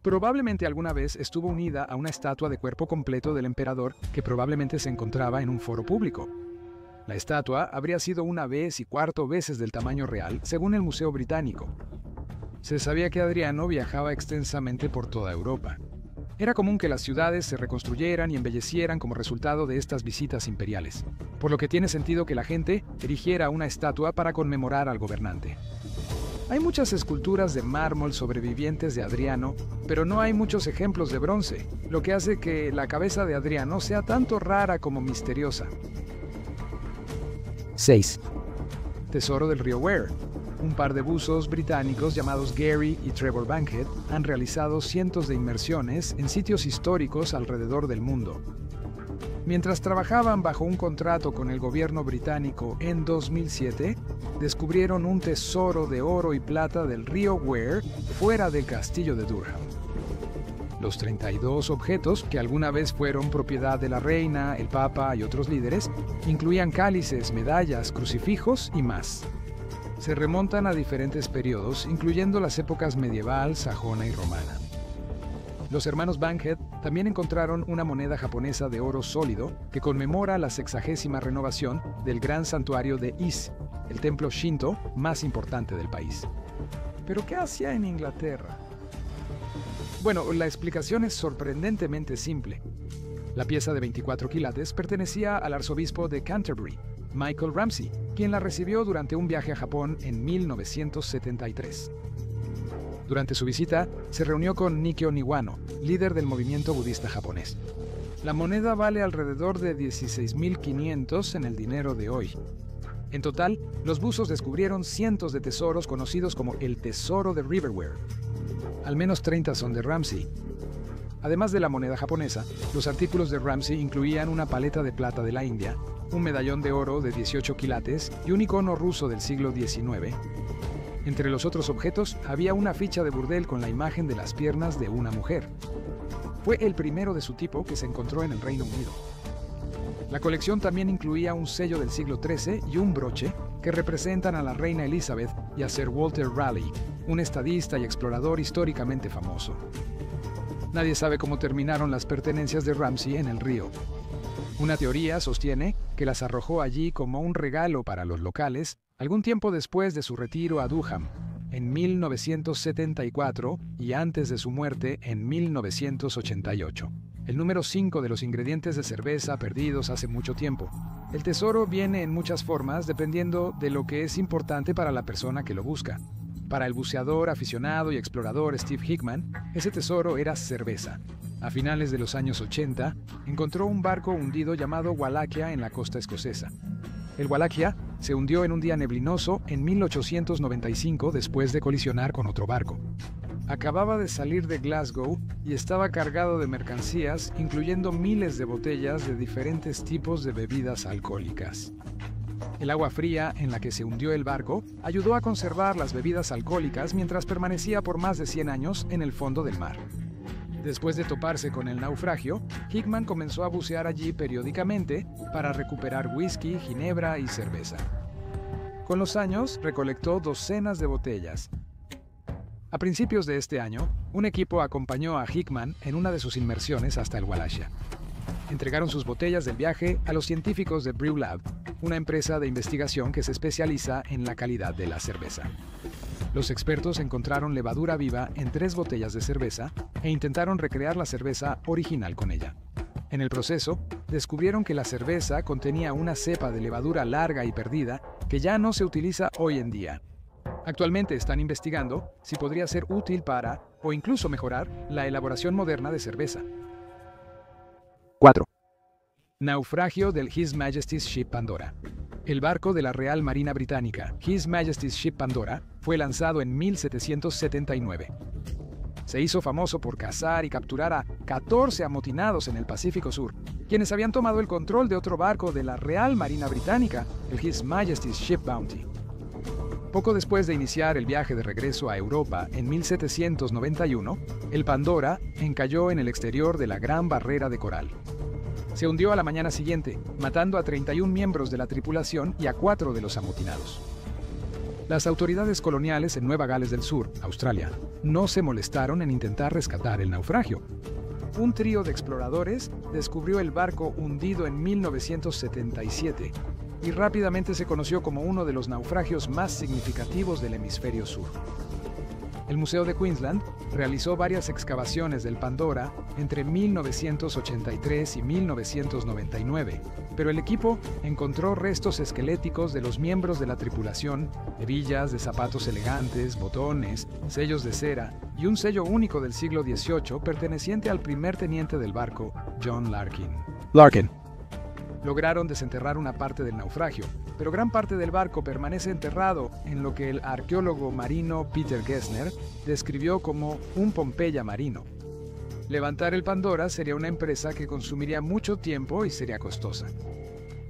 Probablemente alguna vez estuvo unida a una estatua de cuerpo completo del emperador que probablemente se encontraba en un foro público. La estatua habría sido 1,25 veces del tamaño real, según el Museo Británico. Se sabía que Adriano viajaba extensamente por toda Europa. Era común que las ciudades se reconstruyeran y embellecieran como resultado de estas visitas imperiales, por lo que tiene sentido que la gente erigiera una estatua para conmemorar al gobernante. Hay muchas esculturas de mármol sobrevivientes de Adriano, pero no hay muchos ejemplos de bronce, lo que hace que la cabeza de Adriano sea tanto rara como misteriosa. 6. Tesoro del río Wear. Un par de buzos británicos llamados Gary y Trevor Bankhead han realizado cientos de inmersiones en sitios históricos alrededor del mundo. Mientras trabajaban bajo un contrato con el gobierno británico en 2007, descubrieron un tesoro de oro y plata del río Wear fuera del castillo de Durham. Los 32 objetos, que alguna vez fueron propiedad de la reina, el papa y otros líderes, incluían cálices, medallas, crucifijos y más. Se remontan a diferentes periodos, incluyendo las épocas medieval, sajona y romana. Los hermanos Bankhead también encontraron una moneda japonesa de oro sólido que conmemora la 60ª renovación del gran santuario de Ise, el templo Shinto más importante del país. ¿Pero qué hacía en Inglaterra? Bueno, la explicación es sorprendentemente simple. La pieza de 24 quilates pertenecía al arzobispo de Canterbury, Michael Ramsey, quien la recibió durante un viaje a Japón en 1973. Durante su visita, se reunió con Nikkyo Niwano, líder del movimiento budista japonés. La moneda vale alrededor de 16.500 en el dinero de hoy. En total, los buzos descubrieron cientos de tesoros conocidos como el Tesoro de Riverware. Al menos 30 son de Ramsey. Además de la moneda japonesa, los artículos de Ramsey incluían una paleta de plata de la India, un medallón de oro de 18 quilates y un icono ruso del siglo XIX. Entre los otros objetos había una ficha de burdel con la imagen de las piernas de una mujer. Fue el primero de su tipo que se encontró en el Reino Unido. La colección también incluía un sello del siglo XIII y un broche que representan a la reina Elizabeth y a Sir Walter Raleigh, un estadista y explorador históricamente famoso. Nadie sabe cómo terminaron las pertenencias de Ramsey en el río. Una teoría sostiene que las arrojó allí como un regalo para los locales algún tiempo después de su retiro a Durham, en 1974 y antes de su muerte en 1988. El número 5 de los ingredientes de cerveza perdidos hace mucho tiempo. El tesoro viene en muchas formas dependiendo de lo que es importante para la persona que lo busca. Para el buceador aficionado y explorador Steve Hickman, ese tesoro era cerveza. A finales de los años 80, encontró un barco hundido llamado Wallachia en la costa escocesa. El Wallachia se hundió en un día neblinoso en 1895 después de colisionar con otro barco. Acababa de salir de Glasgow y estaba cargado de mercancías, incluyendo miles de botellas de diferentes tipos de bebidas alcohólicas. El agua fría en la que se hundió el barco ayudó a conservar las bebidas alcohólicas mientras permanecía por más de 100 años en el fondo del mar. Después de toparse con el naufragio, Hickman comenzó a bucear allí periódicamente para recuperar whisky, ginebra y cerveza. Con los años, recolectó docenas de botellas. A principios de este año, un equipo acompañó a Hickman en una de sus inmersiones hasta el Wallachia. Entregaron sus botellas del viaje a los científicos de Brewlab, una empresa de investigación que se especializa en la calidad de la cerveza. Los expertos encontraron levadura viva en 3 botellas de cerveza e intentaron recrear la cerveza original con ella. En el proceso, descubrieron que la cerveza contenía una cepa de levadura larga y perdida que ya no se utiliza hoy en día. Actualmente están investigando si podría ser útil para, o incluso mejorar, la elaboración moderna de cerveza. 4. Naufragio del His Majesty's Ship Pandora. El barco de la Real Marina Británica, His Majesty's Ship Pandora, fue lanzado en 1779. Se hizo famoso por cazar y capturar a 14 amotinados en el Pacífico Sur, quienes habían tomado el control de otro barco de la Real Marina Británica, el His Majesty's Ship Bounty. Poco después de iniciar el viaje de regreso a Europa en 1791, el Pandora encalló en el exterior de la Gran Barrera de Coral. Se hundió a la mañana siguiente, matando a 31 miembros de la tripulación y a 4 de los amotinados. Las autoridades coloniales en Nueva Gales del Sur, Australia, no se molestaron en intentar rescatar el naufragio. Un trío de exploradores descubrió el barco hundido en 1977 y rápidamente se conoció como uno de los naufragios más significativos del hemisferio sur. El Museo de Queensland realizó varias excavaciones del Pandora entre 1983 y 1999, pero el equipo encontró restos esqueléticos de los miembros de la tripulación, hebillas de zapatos elegantes, botones, sellos de cera y un sello único del siglo XVIII perteneciente al primer teniente del barco, John Larkin. Lograron desenterrar una parte del naufragio, pero gran parte del barco permanece enterrado en lo que el arqueólogo marino Peter Gessner describió como un Pompeya marino. Levantar el Pandora sería una empresa que consumiría mucho tiempo y sería costosa.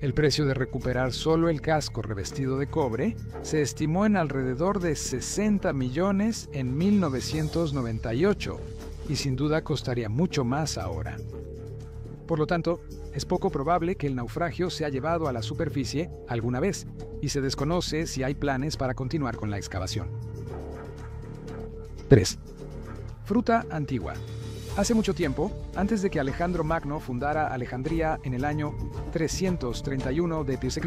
El precio de recuperar solo el casco revestido de cobre se estimó en alrededor de 60 millones en 1998 y sin duda costaría mucho más ahora. Por lo tanto, es poco probable que el naufragio sea llevado a la superficie alguna vez, y se desconoce si hay planes para continuar con la excavación. 3. Fruta antigua. Hace mucho tiempo, antes de que Alejandro Magno fundara Alejandría en el año 331 d.C.,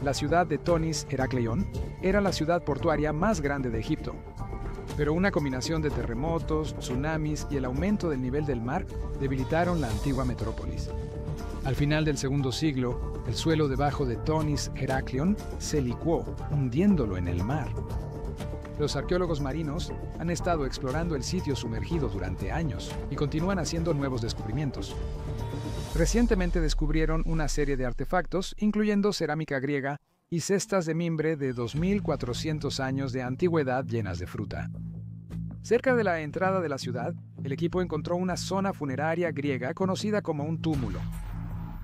la ciudad de Tonis Herakleion era la ciudad portuaria más grande de Egipto. Pero una combinación de terremotos, tsunamis y el aumento del nivel del mar debilitaron la antigua metrópolis. Al final del segundo siglo, el suelo debajo de Tonis Herakleion se licuó, hundiéndolo en el mar. Los arqueólogos marinos han estado explorando el sitio sumergido durante años y continúan haciendo nuevos descubrimientos. Recientemente descubrieron una serie de artefactos, incluyendo cerámica griega y cestas de mimbre de 2400 años de antigüedad llenas de fruta. Cerca de la entrada de la ciudad, el equipo encontró una zona funeraria griega conocida como un túmulo.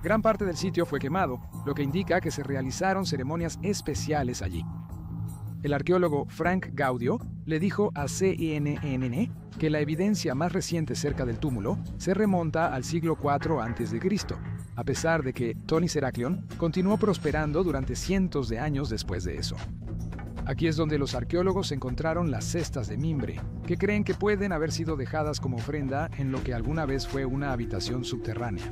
Gran parte del sitio fue quemado, lo que indica que se realizaron ceremonias especiales allí. El arqueólogo Frank Gaudio le dijo a CNN que la evidencia más reciente cerca del túmulo se remonta al siglo IV a.C., a pesar de que Tonis Herakleion continuó prosperando durante cientos de años después de eso. Aquí es donde los arqueólogos encontraron las cestas de mimbre, que creen que pueden haber sido dejadas como ofrenda en lo que alguna vez fue una habitación subterránea.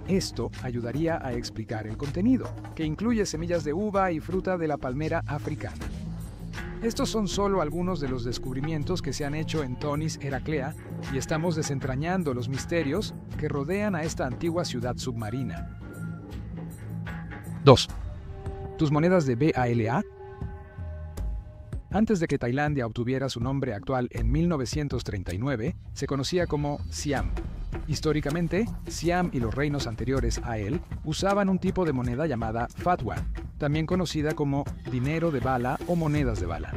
Esto ayudaría a explicar el contenido, que incluye semillas de uva y fruta de la palmera africana. Estos son solo algunos de los descubrimientos que se han hecho en Tonis Heraklea y estamos desentrañando los misterios que rodean a esta antigua ciudad submarina. 2. ¿Tus monedas de BALA? Antes de que Tailandia obtuviera su nombre actual en 1939, se conocía como Siam. Históricamente, Siam y los reinos anteriores a él usaban un tipo de moneda llamada fatwa, también conocida como dinero de bala o monedas de bala.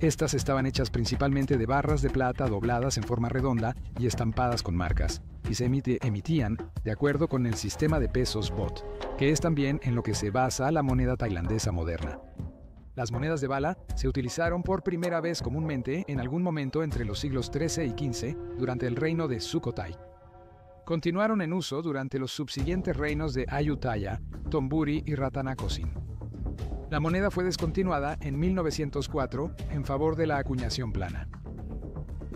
Estas estaban hechas principalmente de barras de plata dobladas en forma redonda y estampadas con marcas, y se emitían de acuerdo con el sistema de pesos baht, que es también en lo que se basa la moneda tailandesa moderna. Las monedas de bala se utilizaron por primera vez comúnmente en algún momento entre los siglos XIII y XV durante el reino de Sukhothai. Continuaron en uso durante los subsiguientes reinos de Ayutthaya, Thonburi y Ratanakosin. La moneda fue descontinuada en 1904 en favor de la acuñación plana.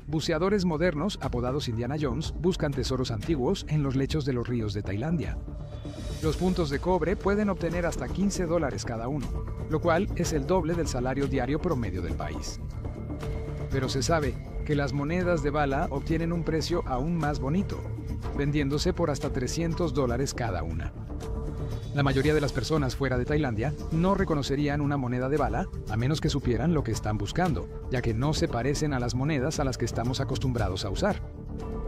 Buceadores modernos, apodados Indiana Jones, buscan tesoros antiguos en los lechos de los ríos de Tailandia. Los puntos de cobre pueden obtener hasta $15 cada uno, lo cual es el doble del salario diario promedio del país. Pero se sabe que las monedas de bala obtienen un precio aún más bonito, vendiéndose por hasta $300 cada una. La mayoría de las personas fuera de Tailandia no reconocerían una moneda de bala a menos que supieran lo que están buscando, ya que no se parecen a las monedas a las que estamos acostumbrados a usar.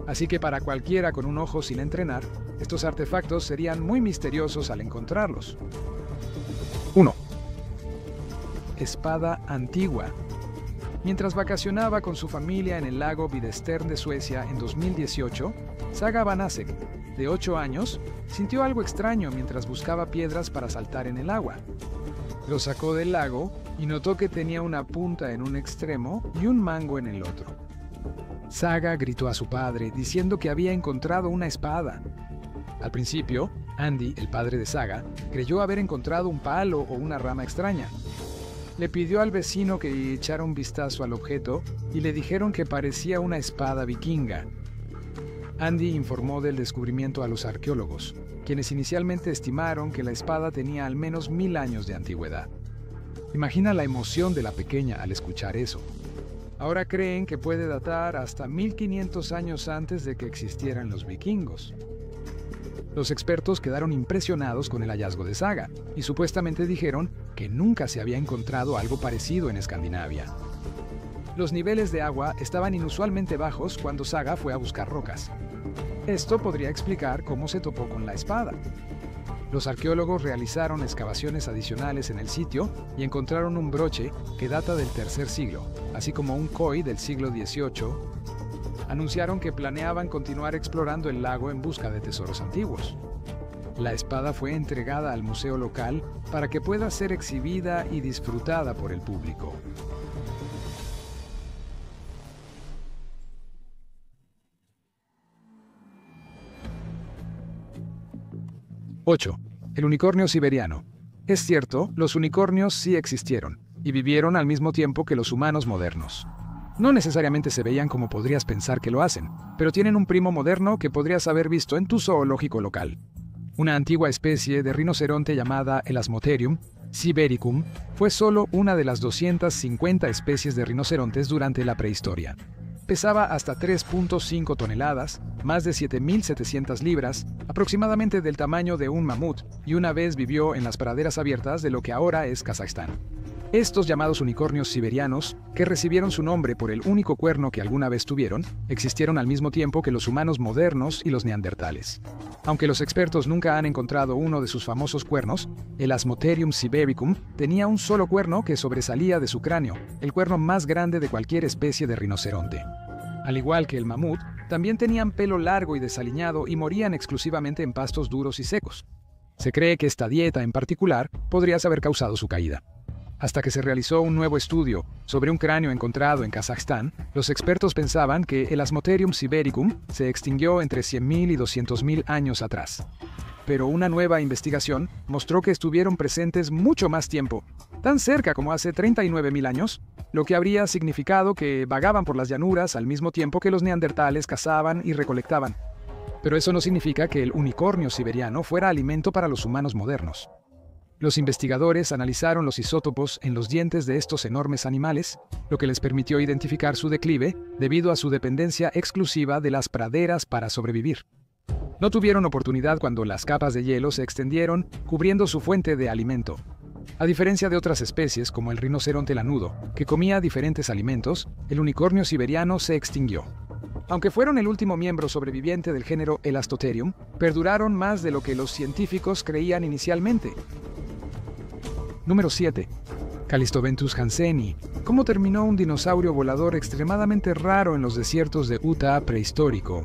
Así que para cualquiera con un ojo sin entrenar, estos artefactos serían muy misteriosos al encontrarlos. 1. Espada antigua. Mientras vacacionaba con su familia en el lago Bidestern de Suecia en 2018, Saga Banasek, de 8 años, sintió algo extraño mientras buscaba piedras para saltar en el agua. Lo sacó del lago y notó que tenía una punta en un extremo y un mango en el otro. Saga gritó a su padre diciendo que había encontrado una espada. Al principio, Andy, el padre de Saga, creyó haber encontrado un palo o una rama extraña. Le pidió al vecino que echara un vistazo al objeto y le dijeron que parecía una espada vikinga. Andy informó del descubrimiento a los arqueólogos, quienes inicialmente estimaron que la espada tenía al menos 1000 años de antigüedad. Imagina la emoción de la pequeña al escuchar eso. Ahora creen que puede datar hasta 1500 años antes de que existieran los vikingos. Los expertos quedaron impresionados con el hallazgo de Saga y supuestamente dijeron que nunca se había encontrado algo parecido en Escandinavia. Los niveles de agua estaban inusualmente bajos cuando Saga fue a buscar rocas. Esto podría explicar cómo se topó con la espada. Los arqueólogos realizaron excavaciones adicionales en el sitio y encontraron un broche que data del tercer siglo, así como un koi del siglo XVIII. Anunciaron que planeaban continuar explorando el lago en busca de tesoros antiguos. La espada fue entregada al museo local para que pueda ser exhibida y disfrutada por el público. ¡8! El unicornio siberiano. Es cierto, los unicornios sí existieron, y vivieron al mismo tiempo que los humanos modernos. No necesariamente se veían como podrías pensar que lo hacen, pero tienen un primo moderno que podrías haber visto en tu zoológico local. Una antigua especie de rinoceronte llamada Elasmotherium sibericum fue solo una de las 250 especies de rinocerontes durante la prehistoria. Pesaba hasta 3.5 toneladas, más de 7.700 libras, aproximadamente del tamaño de un mamut, y una vez vivió en las praderas abiertas de lo que ahora es Kazajstán. Estos llamados unicornios siberianos, que recibieron su nombre por el único cuerno que alguna vez tuvieron, existieron al mismo tiempo que los humanos modernos y los neandertales. Aunque los expertos nunca han encontrado uno de sus famosos cuernos, el Elasmotherium sibericum tenía un solo cuerno que sobresalía de su cráneo, el cuerno más grande de cualquier especie de rinoceronte. Al igual que el mamut, también tenían pelo largo y desaliñado y morían exclusivamente en pastos duros y secos. Se cree que esta dieta en particular podría haber causado su caída. Hasta que se realizó un nuevo estudio sobre un cráneo encontrado en Kazajstán, los expertos pensaban que el Elasmotherium sibericum se extinguió entre 100.000 y 200.000 años atrás. Pero una nueva investigación mostró que estuvieron presentes mucho más tiempo, tan cerca como hace 39.000 años, lo que habría significado que vagaban por las llanuras al mismo tiempo que los neandertales cazaban y recolectaban. Pero eso no significa que el unicornio siberiano fuera alimento para los humanos modernos. Los investigadores analizaron los isótopos en los dientes de estos enormes animales, lo que les permitió identificar su declive debido a su dependencia exclusiva de las praderas para sobrevivir. No tuvieron oportunidad cuando las capas de hielo se extendieron, cubriendo su fuente de alimento. A diferencia de otras especies como el rinoceronte lanudo, que comía diferentes alimentos, el unicornio siberiano se extinguió. Aunque fueron el último miembro sobreviviente del género Elastotherium, perduraron más de lo que los científicos creían inicialmente. Número 7. Callistoventus hanseníi. ¿Cómo terminó un dinosaurio volador extremadamente raro en los desiertos de Utah prehistórico?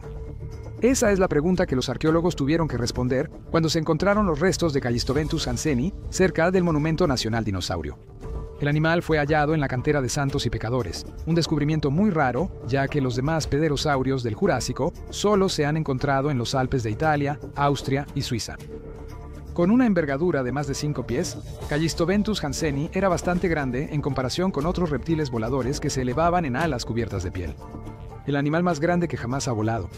Esa es la pregunta que los arqueólogos tuvieron que responder cuando se encontraron los restos de Callistoventus hanseníi cerca del Monumento Nacional Dinosaurio. El animal fue hallado en la cantera de Santos y Pecadores, un descubrimiento muy raro, ya que los demás pterosaurios del Jurásico solo se han encontrado en los Alpes de Italia, Austria y Suiza. Con una envergadura de más de 5 pies, Callistoventus hansenii era bastante grande en comparación con otros reptiles voladores que se elevaban en alas cubiertas de piel. El animal más grande que jamás ha volado.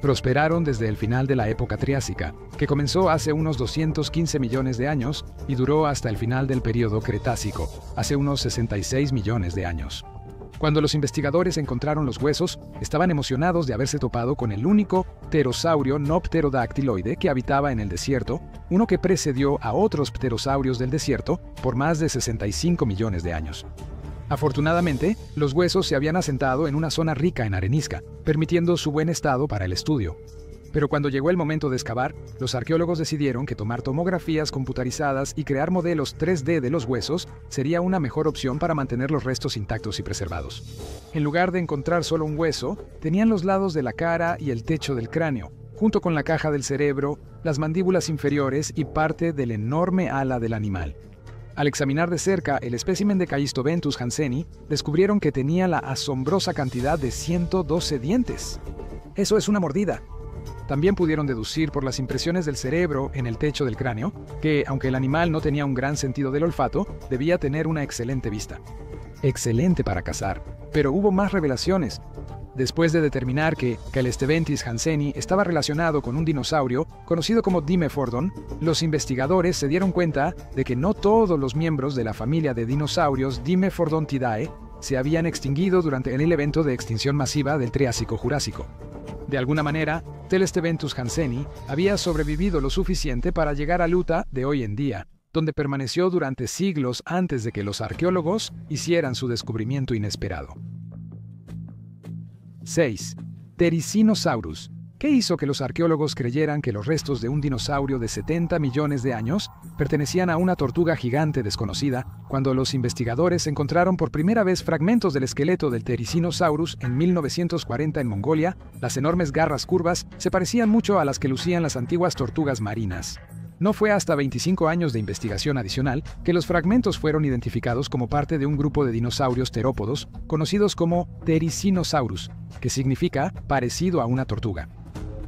Prosperaron desde el final de la época Triásica, que comenzó hace unos 215 millones de años y duró hasta el final del período Cretácico, hace unos 66 millones de años. Cuando los investigadores encontraron los huesos, estaban emocionados de haberse topado con el único pterosaurio no pterodáctiloide que habitaba en el desierto, uno que precedió a otros pterosaurios del desierto por más de 65 millones de años. Afortunadamente, los huesos se habían asentado en una zona rica en arenisca, permitiendo su buen estado para el estudio. Pero cuando llegó el momento de excavar, los arqueólogos decidieron que tomar tomografías computarizadas y crear modelos 3D de los huesos sería una mejor opción para mantener los restos intactos y preservados. En lugar de encontrar solo un hueso, tenían los lados de la cara y el techo del cráneo, junto con la caja del cerebro, las mandíbulas inferiores y parte del enorme ala del animal. Al examinar de cerca el espécimen de Callistoventus hansenii, descubrieron que tenía la asombrosa cantidad de 112 dientes. ¡Eso es una mordida! También pudieron deducir por las impresiones del cerebro en el techo del cráneo que, aunque el animal no tenía un gran sentido del olfato, debía tener una excelente vista. Excelente para cazar. Pero hubo más revelaciones. Después de determinar que Callistoventus hansenii estaba relacionado con un dinosaurio conocido como Dimorphodon, los investigadores se dieron cuenta de que no todos los miembros de la familia de dinosaurios Dimorphodontidae se habían extinguido durante el evento de extinción masiva del Triásico-Jurásico. De alguna manera, Callistoventus hansenii había sobrevivido lo suficiente para llegar al Utah de hoy en día, donde permaneció durante siglos antes de que los arqueólogos hicieran su descubrimiento inesperado. 6. Therizinosaurus. ¿Qué hizo que los arqueólogos creyeran que los restos de un dinosaurio de 70 millones de años pertenecían a una tortuga gigante desconocida cuando los investigadores encontraron por primera vez fragmentos del esqueleto del Therizinosaurus en 1940 en Mongolia? Las enormes garras curvas se parecían mucho a las que lucían las antiguas tortugas marinas. No fue hasta 25 años de investigación adicional que los fragmentos fueron identificados como parte de un grupo de dinosaurios terópodos conocidos como Therizinosaurus, que significa parecido a una tortuga.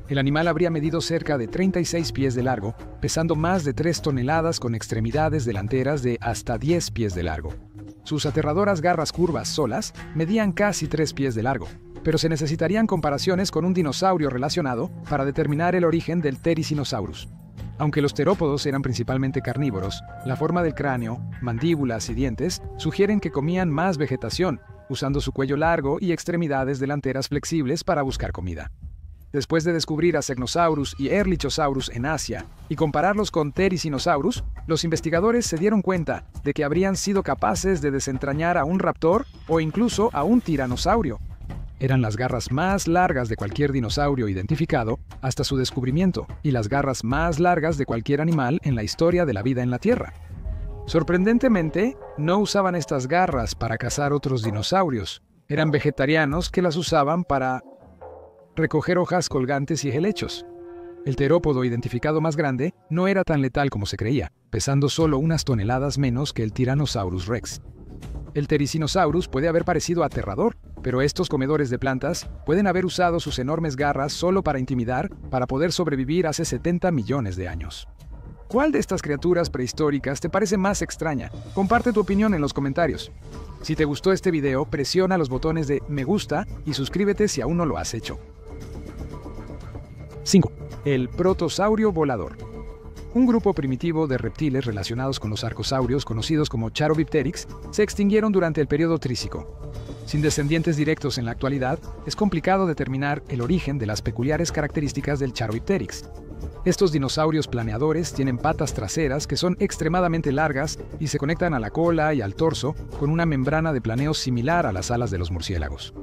El animal habría medido cerca de 36 pies de largo, pesando más de 3 toneladas con extremidades delanteras de hasta 10 pies de largo. Sus aterradoras garras curvas solas medían casi 3 pies de largo, pero se necesitarían comparaciones con un dinosaurio relacionado para determinar el origen del Therizinosaurus. Aunque los terópodos eran principalmente carnívoros, la forma del cráneo, mandíbulas y dientes sugieren que comían más vegetación, usando su cuello largo y extremidades delanteras flexibles para buscar comida. Después de descubrir a Segnosaurus y Erlichosaurus en Asia y compararlos con Therizinosaurus, los investigadores se dieron cuenta de que habrían sido capaces de desentrañar a un raptor o incluso a un tiranosaurio. Eran las garras más largas de cualquier dinosaurio identificado hasta su descubrimiento y las garras más largas de cualquier animal en la historia de la vida en la Tierra. Sorprendentemente, no usaban estas garras para cazar otros dinosaurios. Eran vegetarianos que las usaban para recoger hojas colgantes y helechos. El terópodo identificado más grande no era tan letal como se creía, pesando solo unas toneladas menos que el Tyrannosaurus rex. El Therizinosaurus puede haber parecido aterrador, pero estos comedores de plantas pueden haber usado sus enormes garras solo para intimidar, para poder sobrevivir hace 70 millones de años. ¿Cuál de estas criaturas prehistóricas te parece más extraña? Comparte tu opinión en los comentarios. Si te gustó este video, presiona los botones de me gusta y suscríbete si aún no lo has hecho. 5. El protosaurio volador. Un grupo primitivo de reptiles relacionados con los arcosaurios, conocidos como Charodipteryx, se extinguieron durante el período Trícico. Sin descendientes directos en la actualidad, es complicado determinar el origen de las peculiares características del Charodipteryx. Estos dinosaurios planeadores tienen patas traseras que son extremadamente largas y se conectan a la cola y al torso con una membrana de planeo similar a las alas de los murciélagos.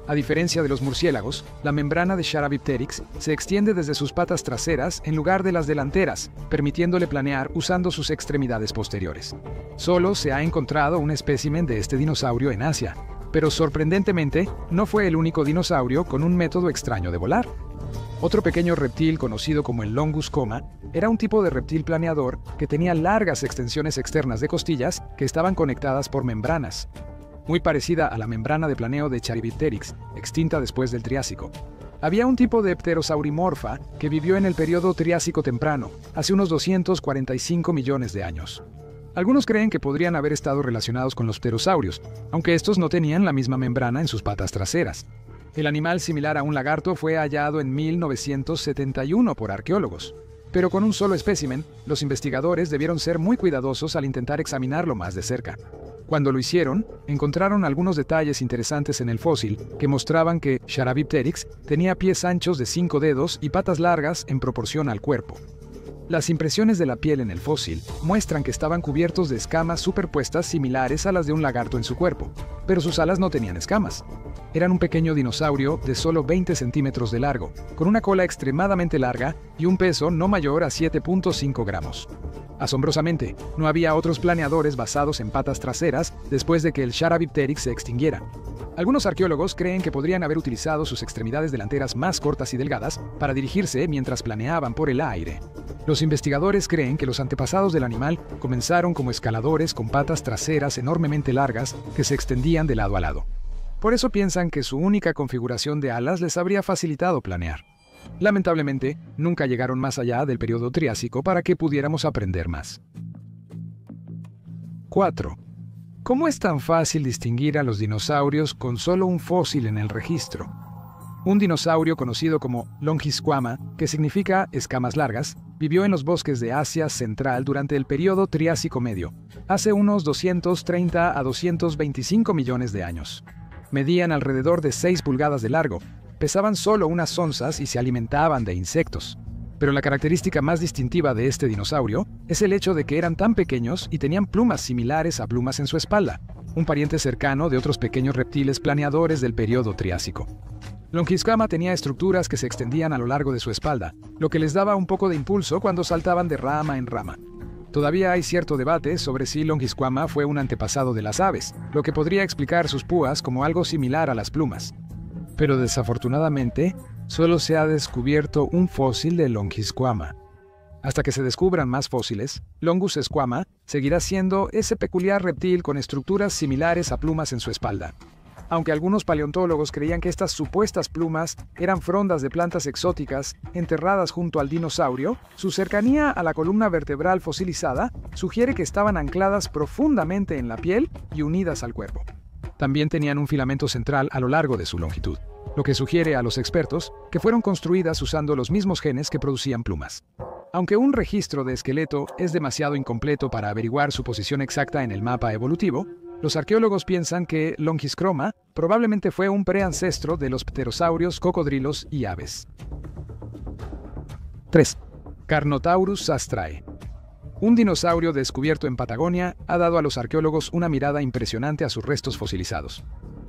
A diferencia de los murciélagos, la membrana de Charodipteryx se extiende desde sus patas traseras en lugar de las delanteras, permitiéndole planear usando sus extremidades posteriores. Solo se ha encontrado un espécimen de este dinosaurio en Asia, pero sorprendentemente no fue el único dinosaurio con un método extraño de volar. Otro pequeño reptil conocido como el Longus coma era un tipo de reptil planeador que tenía largas extensiones externas de costillas que estaban conectadas por membranas, muy parecida a la membrana de planeo de Charybdipteryx, extinta después del Triásico. Había un tipo de pterosaurimorfa que vivió en el periodo Triásico temprano, hace unos 245 millones de años. Algunos creen que podrían haber estado relacionados con los pterosaurios, aunque estos no tenían la misma membrana en sus patas traseras. El animal similar a un lagarto fue hallado en 1971 por arqueólogos. Pero con un solo espécimen, los investigadores debieron ser muy cuidadosos al intentar examinarlo más de cerca. Cuando lo hicieron, encontraron algunos detalles interesantes en el fósil que mostraban que Charybdipteryx tenía pies anchos de 5 dedos y patas largas en proporción al cuerpo. Las impresiones de la piel en el fósil muestran que estaban cubiertos de escamas superpuestas similares a las de un lagarto en su cuerpo, pero sus alas no tenían escamas. Eran un pequeño dinosaurio de solo 20 centímetros de largo, con una cola extremadamente larga y un peso no mayor a 7.5 gramos. Asombrosamente, no había otros planeadores basados en patas traseras después de que el Charybdipteryx se extinguiera. Algunos arqueólogos creen que podrían haber utilizado sus extremidades delanteras más cortas y delgadas para dirigirse mientras planeaban por el aire. Los investigadores creen que los antepasados del animal comenzaron como escaladores con patas traseras enormemente largas que se extendían de lado a lado. Por eso piensan que su única configuración de alas les habría facilitado planear. Lamentablemente, nunca llegaron más allá del periodo Triásico para que pudiéramos aprender más. 4. ¿Cómo es tan fácil distinguir a los dinosaurios con solo un fósil en el registro? Un dinosaurio conocido como Longisquama, que significa escamas largas, vivió en los bosques de Asia Central durante el periodo Triásico Medio, hace unos 230 a 225 millones de años. Medían alrededor de 6 pulgadas de largo, pesaban solo unas onzas y se alimentaban de insectos. Pero la característica más distintiva de este dinosaurio es el hecho de que eran tan pequeños y tenían plumas similares a plumas en su espalda, un pariente cercano de otros pequeños reptiles planeadores del periodo Triásico. Longisquama tenía estructuras que se extendían a lo largo de su espalda, lo que les daba un poco de impulso cuando saltaban de rama en rama. Todavía hay cierto debate sobre si Longisquama fue un antepasado de las aves, lo que podría explicar sus púas como algo similar a las plumas. Pero desafortunadamente, solo se ha descubierto un fósil de Longisquama. Hasta que se descubran más fósiles, Longus squama seguirá siendo ese peculiar reptil con estructuras similares a plumas en su espalda. Aunque algunos paleontólogos creían que estas supuestas plumas eran frondas de plantas exóticas enterradas junto al dinosaurio, su cercanía a la columna vertebral fosilizada sugiere que estaban ancladas profundamente en la piel y unidas al cuerpo. También tenían un filamento central a lo largo de su longitud, lo que sugiere a los expertos que fueron construidas usando los mismos genes que producían plumas. Aunque un registro de esqueleto es demasiado incompleto para averiguar su posición exacta en el mapa evolutivo, los arqueólogos piensan que Longisquama probablemente fue un preancestro de los pterosaurios, cocodrilos y aves. 3. Carnotaurus sastrae. Un dinosaurio descubierto en Patagonia ha dado a los arqueólogos una mirada impresionante a sus restos fosilizados.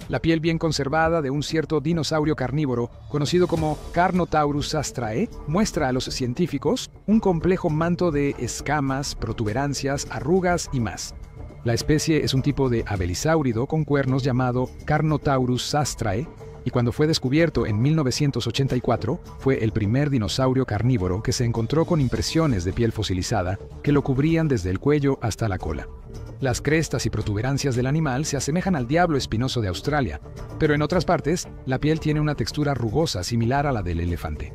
La piel bien conservada de un cierto dinosaurio carnívoro, conocido como Carnotaurus sastrae, muestra a los científicos un complejo manto de escamas, protuberancias, arrugas y más. La especie es un tipo de abelisáurido con cuernos llamado Carnotaurus sastrae, y cuando fue descubierto en 1984, fue el primer dinosaurio carnívoro que se encontró con impresiones de piel fosilizada que lo cubrían desde el cuello hasta la cola. Las crestas y protuberancias del animal se asemejan al diablo espinoso de Australia, pero en otras partes, la piel tiene una textura rugosa similar a la del elefante.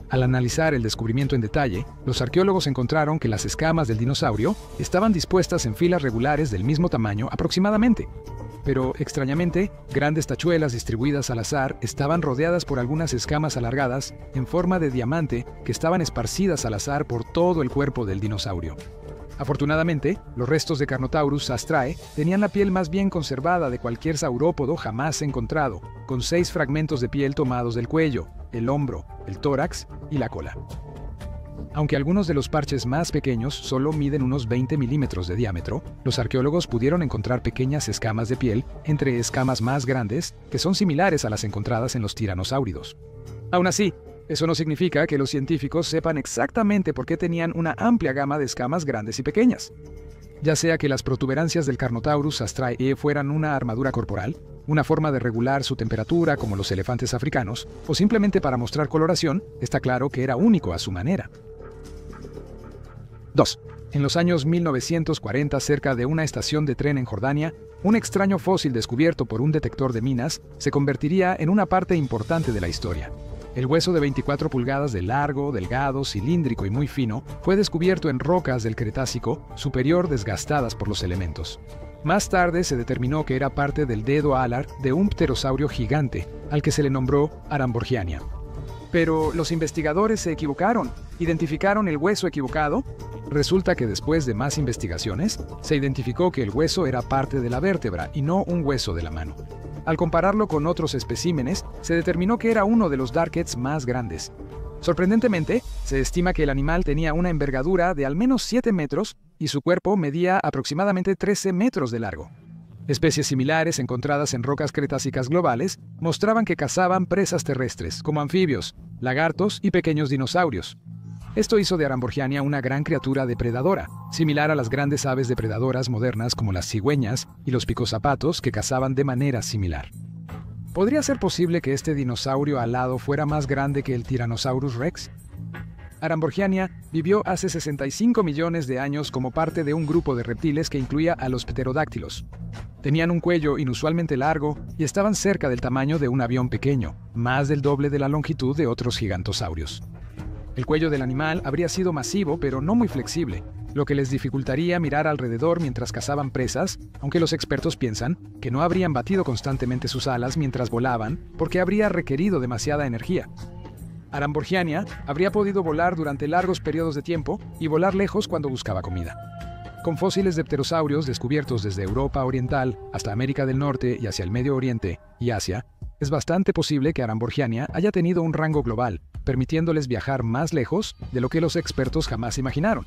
Al analizar el descubrimiento en detalle, los arqueólogos encontraron que las escamas del dinosaurio estaban dispuestas en filas regulares del mismo tamaño aproximadamente. Pero, extrañamente, grandes tachuelas distribuidas al azar estaban rodeadas por algunas escamas alargadas en forma de diamante que estaban esparcidas al azar por todo el cuerpo del dinosaurio. Afortunadamente, los restos de Carnotaurus sastrae tenían la piel más bien conservada de cualquier saurópodo jamás encontrado, con 6 fragmentos de piel tomados del cuello, el hombro, el tórax y la cola. Aunque algunos de los parches más pequeños solo miden unos 20 milímetros de diámetro, los arqueólogos pudieron encontrar pequeñas escamas de piel entre escamas más grandes que son similares a las encontradas en los tiranosáuridos. Aún así, eso no significa que los científicos sepan exactamente por qué tenían una amplia gama de escamas grandes y pequeñas. ya sea que las protuberancias del Carnotaurus astraea fueran una armadura corporal, una forma de regular su temperatura como los elefantes africanos, o simplemente para mostrar coloración, está claro que era único a su manera. 2. En los años 1940, cerca de una estación de tren en Jordania, un extraño fósil descubierto por un detector de minas se convertiría en una parte importante de la historia. El hueso de 24 pulgadas de largo, delgado, cilíndrico y muy fino fue descubierto en rocas del Cretácico superior desgastadas por los elementos. Más tarde se determinó que era parte del dedo alar de un pterosaurio gigante, al que se le nombró Aramborgiania. Pero los investigadores se equivocaron. ¿Identificaron el hueso equivocado? Resulta que después de más investigaciones, se identificó que el hueso era parte de la vértebra y no un hueso de la mano. Al compararlo con otros especímenes, se determinó que era uno de los Darkheads más grandes. Sorprendentemente, se estima que el animal tenía una envergadura de al menos 7 metros y su cuerpo medía aproximadamente 13 metros de largo. Especies similares encontradas en rocas cretácicas globales mostraban que cazaban presas terrestres, como anfibios, lagartos y pequeños dinosaurios. Esto hizo de Aramborgiania una gran criatura depredadora, similar a las grandes aves depredadoras modernas como las cigüeñas y los picozapatos que cazaban de manera similar. ¿Podría ser posible que este dinosaurio alado fuera más grande que el Tyrannosaurus Rex? Aramborgiania vivió hace 65 millones de años como parte de un grupo de reptiles que incluía a los pterodáctilos. Tenían un cuello inusualmente largo y estaban cerca del tamaño de un avión pequeño, más del doble de la longitud de otros gigantosaurios. El cuello del animal habría sido masivo pero no muy flexible, lo que les dificultaría mirar alrededor mientras cazaban presas, aunque los expertos piensan que no habrían batido constantemente sus alas mientras volaban porque habría requerido demasiada energía. Aramborgiania habría podido volar durante largos periodos de tiempo y volar lejos cuando buscaba comida. Con fósiles de pterosaurios descubiertos desde Europa Oriental hasta América del Norte y hacia el Medio Oriente y Asia, es bastante posible que Aramborgiania haya tenido un rango global, permitiéndoles viajar más lejos de lo que los expertos jamás imaginaron,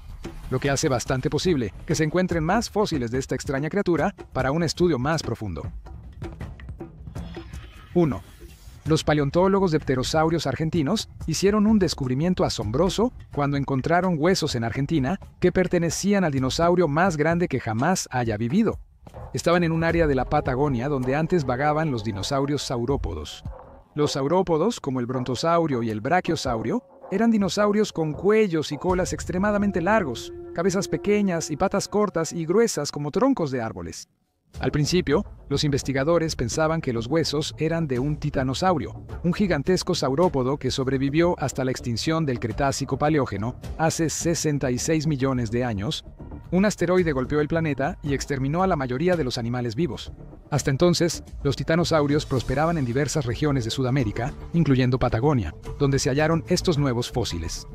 lo que hace bastante posible que se encuentren más fósiles de esta extraña criatura para un estudio más profundo. 1. Los paleontólogos de pterosaurios argentinos hicieron un descubrimiento asombroso cuando encontraron huesos en Argentina que pertenecían al dinosaurio más grande que jamás haya vivido. Estaban en un área de la Patagonia donde antes vagaban los dinosaurios saurópodos. Los saurópodos, como el brontosaurio y el brachiosaurio, eran dinosaurios con cuellos y colas extremadamente largos, cabezas pequeñas y patas cortas y gruesas como troncos de árboles. Al principio, los investigadores pensaban que los huesos eran de un titanosaurio, un gigantesco saurópodo que sobrevivió hasta la extinción del Cretácico-Paleógeno hace 66 millones de años. Un asteroide golpeó el planeta y exterminó a la mayoría de los animales vivos. Hasta entonces, los titanosaurios prosperaban en diversas regiones de Sudamérica, incluyendo Patagonia, donde se hallaron estos nuevos fósiles.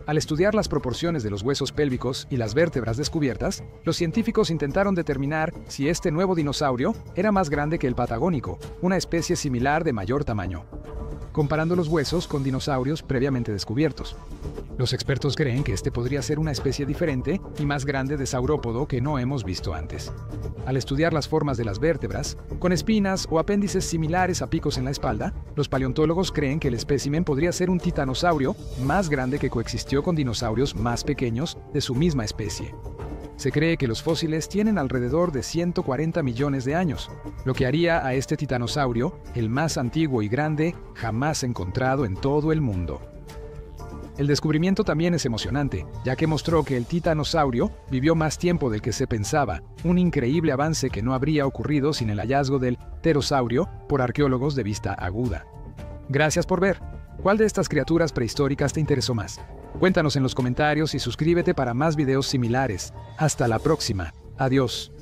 Al estudiar las proporciones de los huesos pélvicos y las vértebras descubiertas, los científicos intentaron determinar si este nuevo dinosaurio era más grande que el patagónico, una especie similar de mayor tamaño, comparando los huesos con dinosaurios previamente descubiertos. Los expertos creen que este podría ser una especie diferente y más grande de saurópodo que no hemos visto antes. Al estudiar las formas de las vértebras, con espinas o apéndices similares a picos en la espalda, los paleontólogos creen que el espécimen podría ser un titanosaurio más grande que coexistió con dinosaurios más pequeños de su misma especie. Se cree que los fósiles tienen alrededor de 140 millones de años, lo que haría a este titanosaurio el más antiguo y grande jamás encontrado en todo el mundo. El descubrimiento también es emocionante, ya que mostró que el titanosaurio vivió más tiempo del que se pensaba, un increíble avance que no habría ocurrido sin el hallazgo del pterosaurio por arqueólogos de vista aguda. Gracias por ver. ¿Cuál de estas criaturas prehistóricas te interesó más? Cuéntanos en los comentarios y suscríbete para más videos similares. Hasta la próxima. Adiós.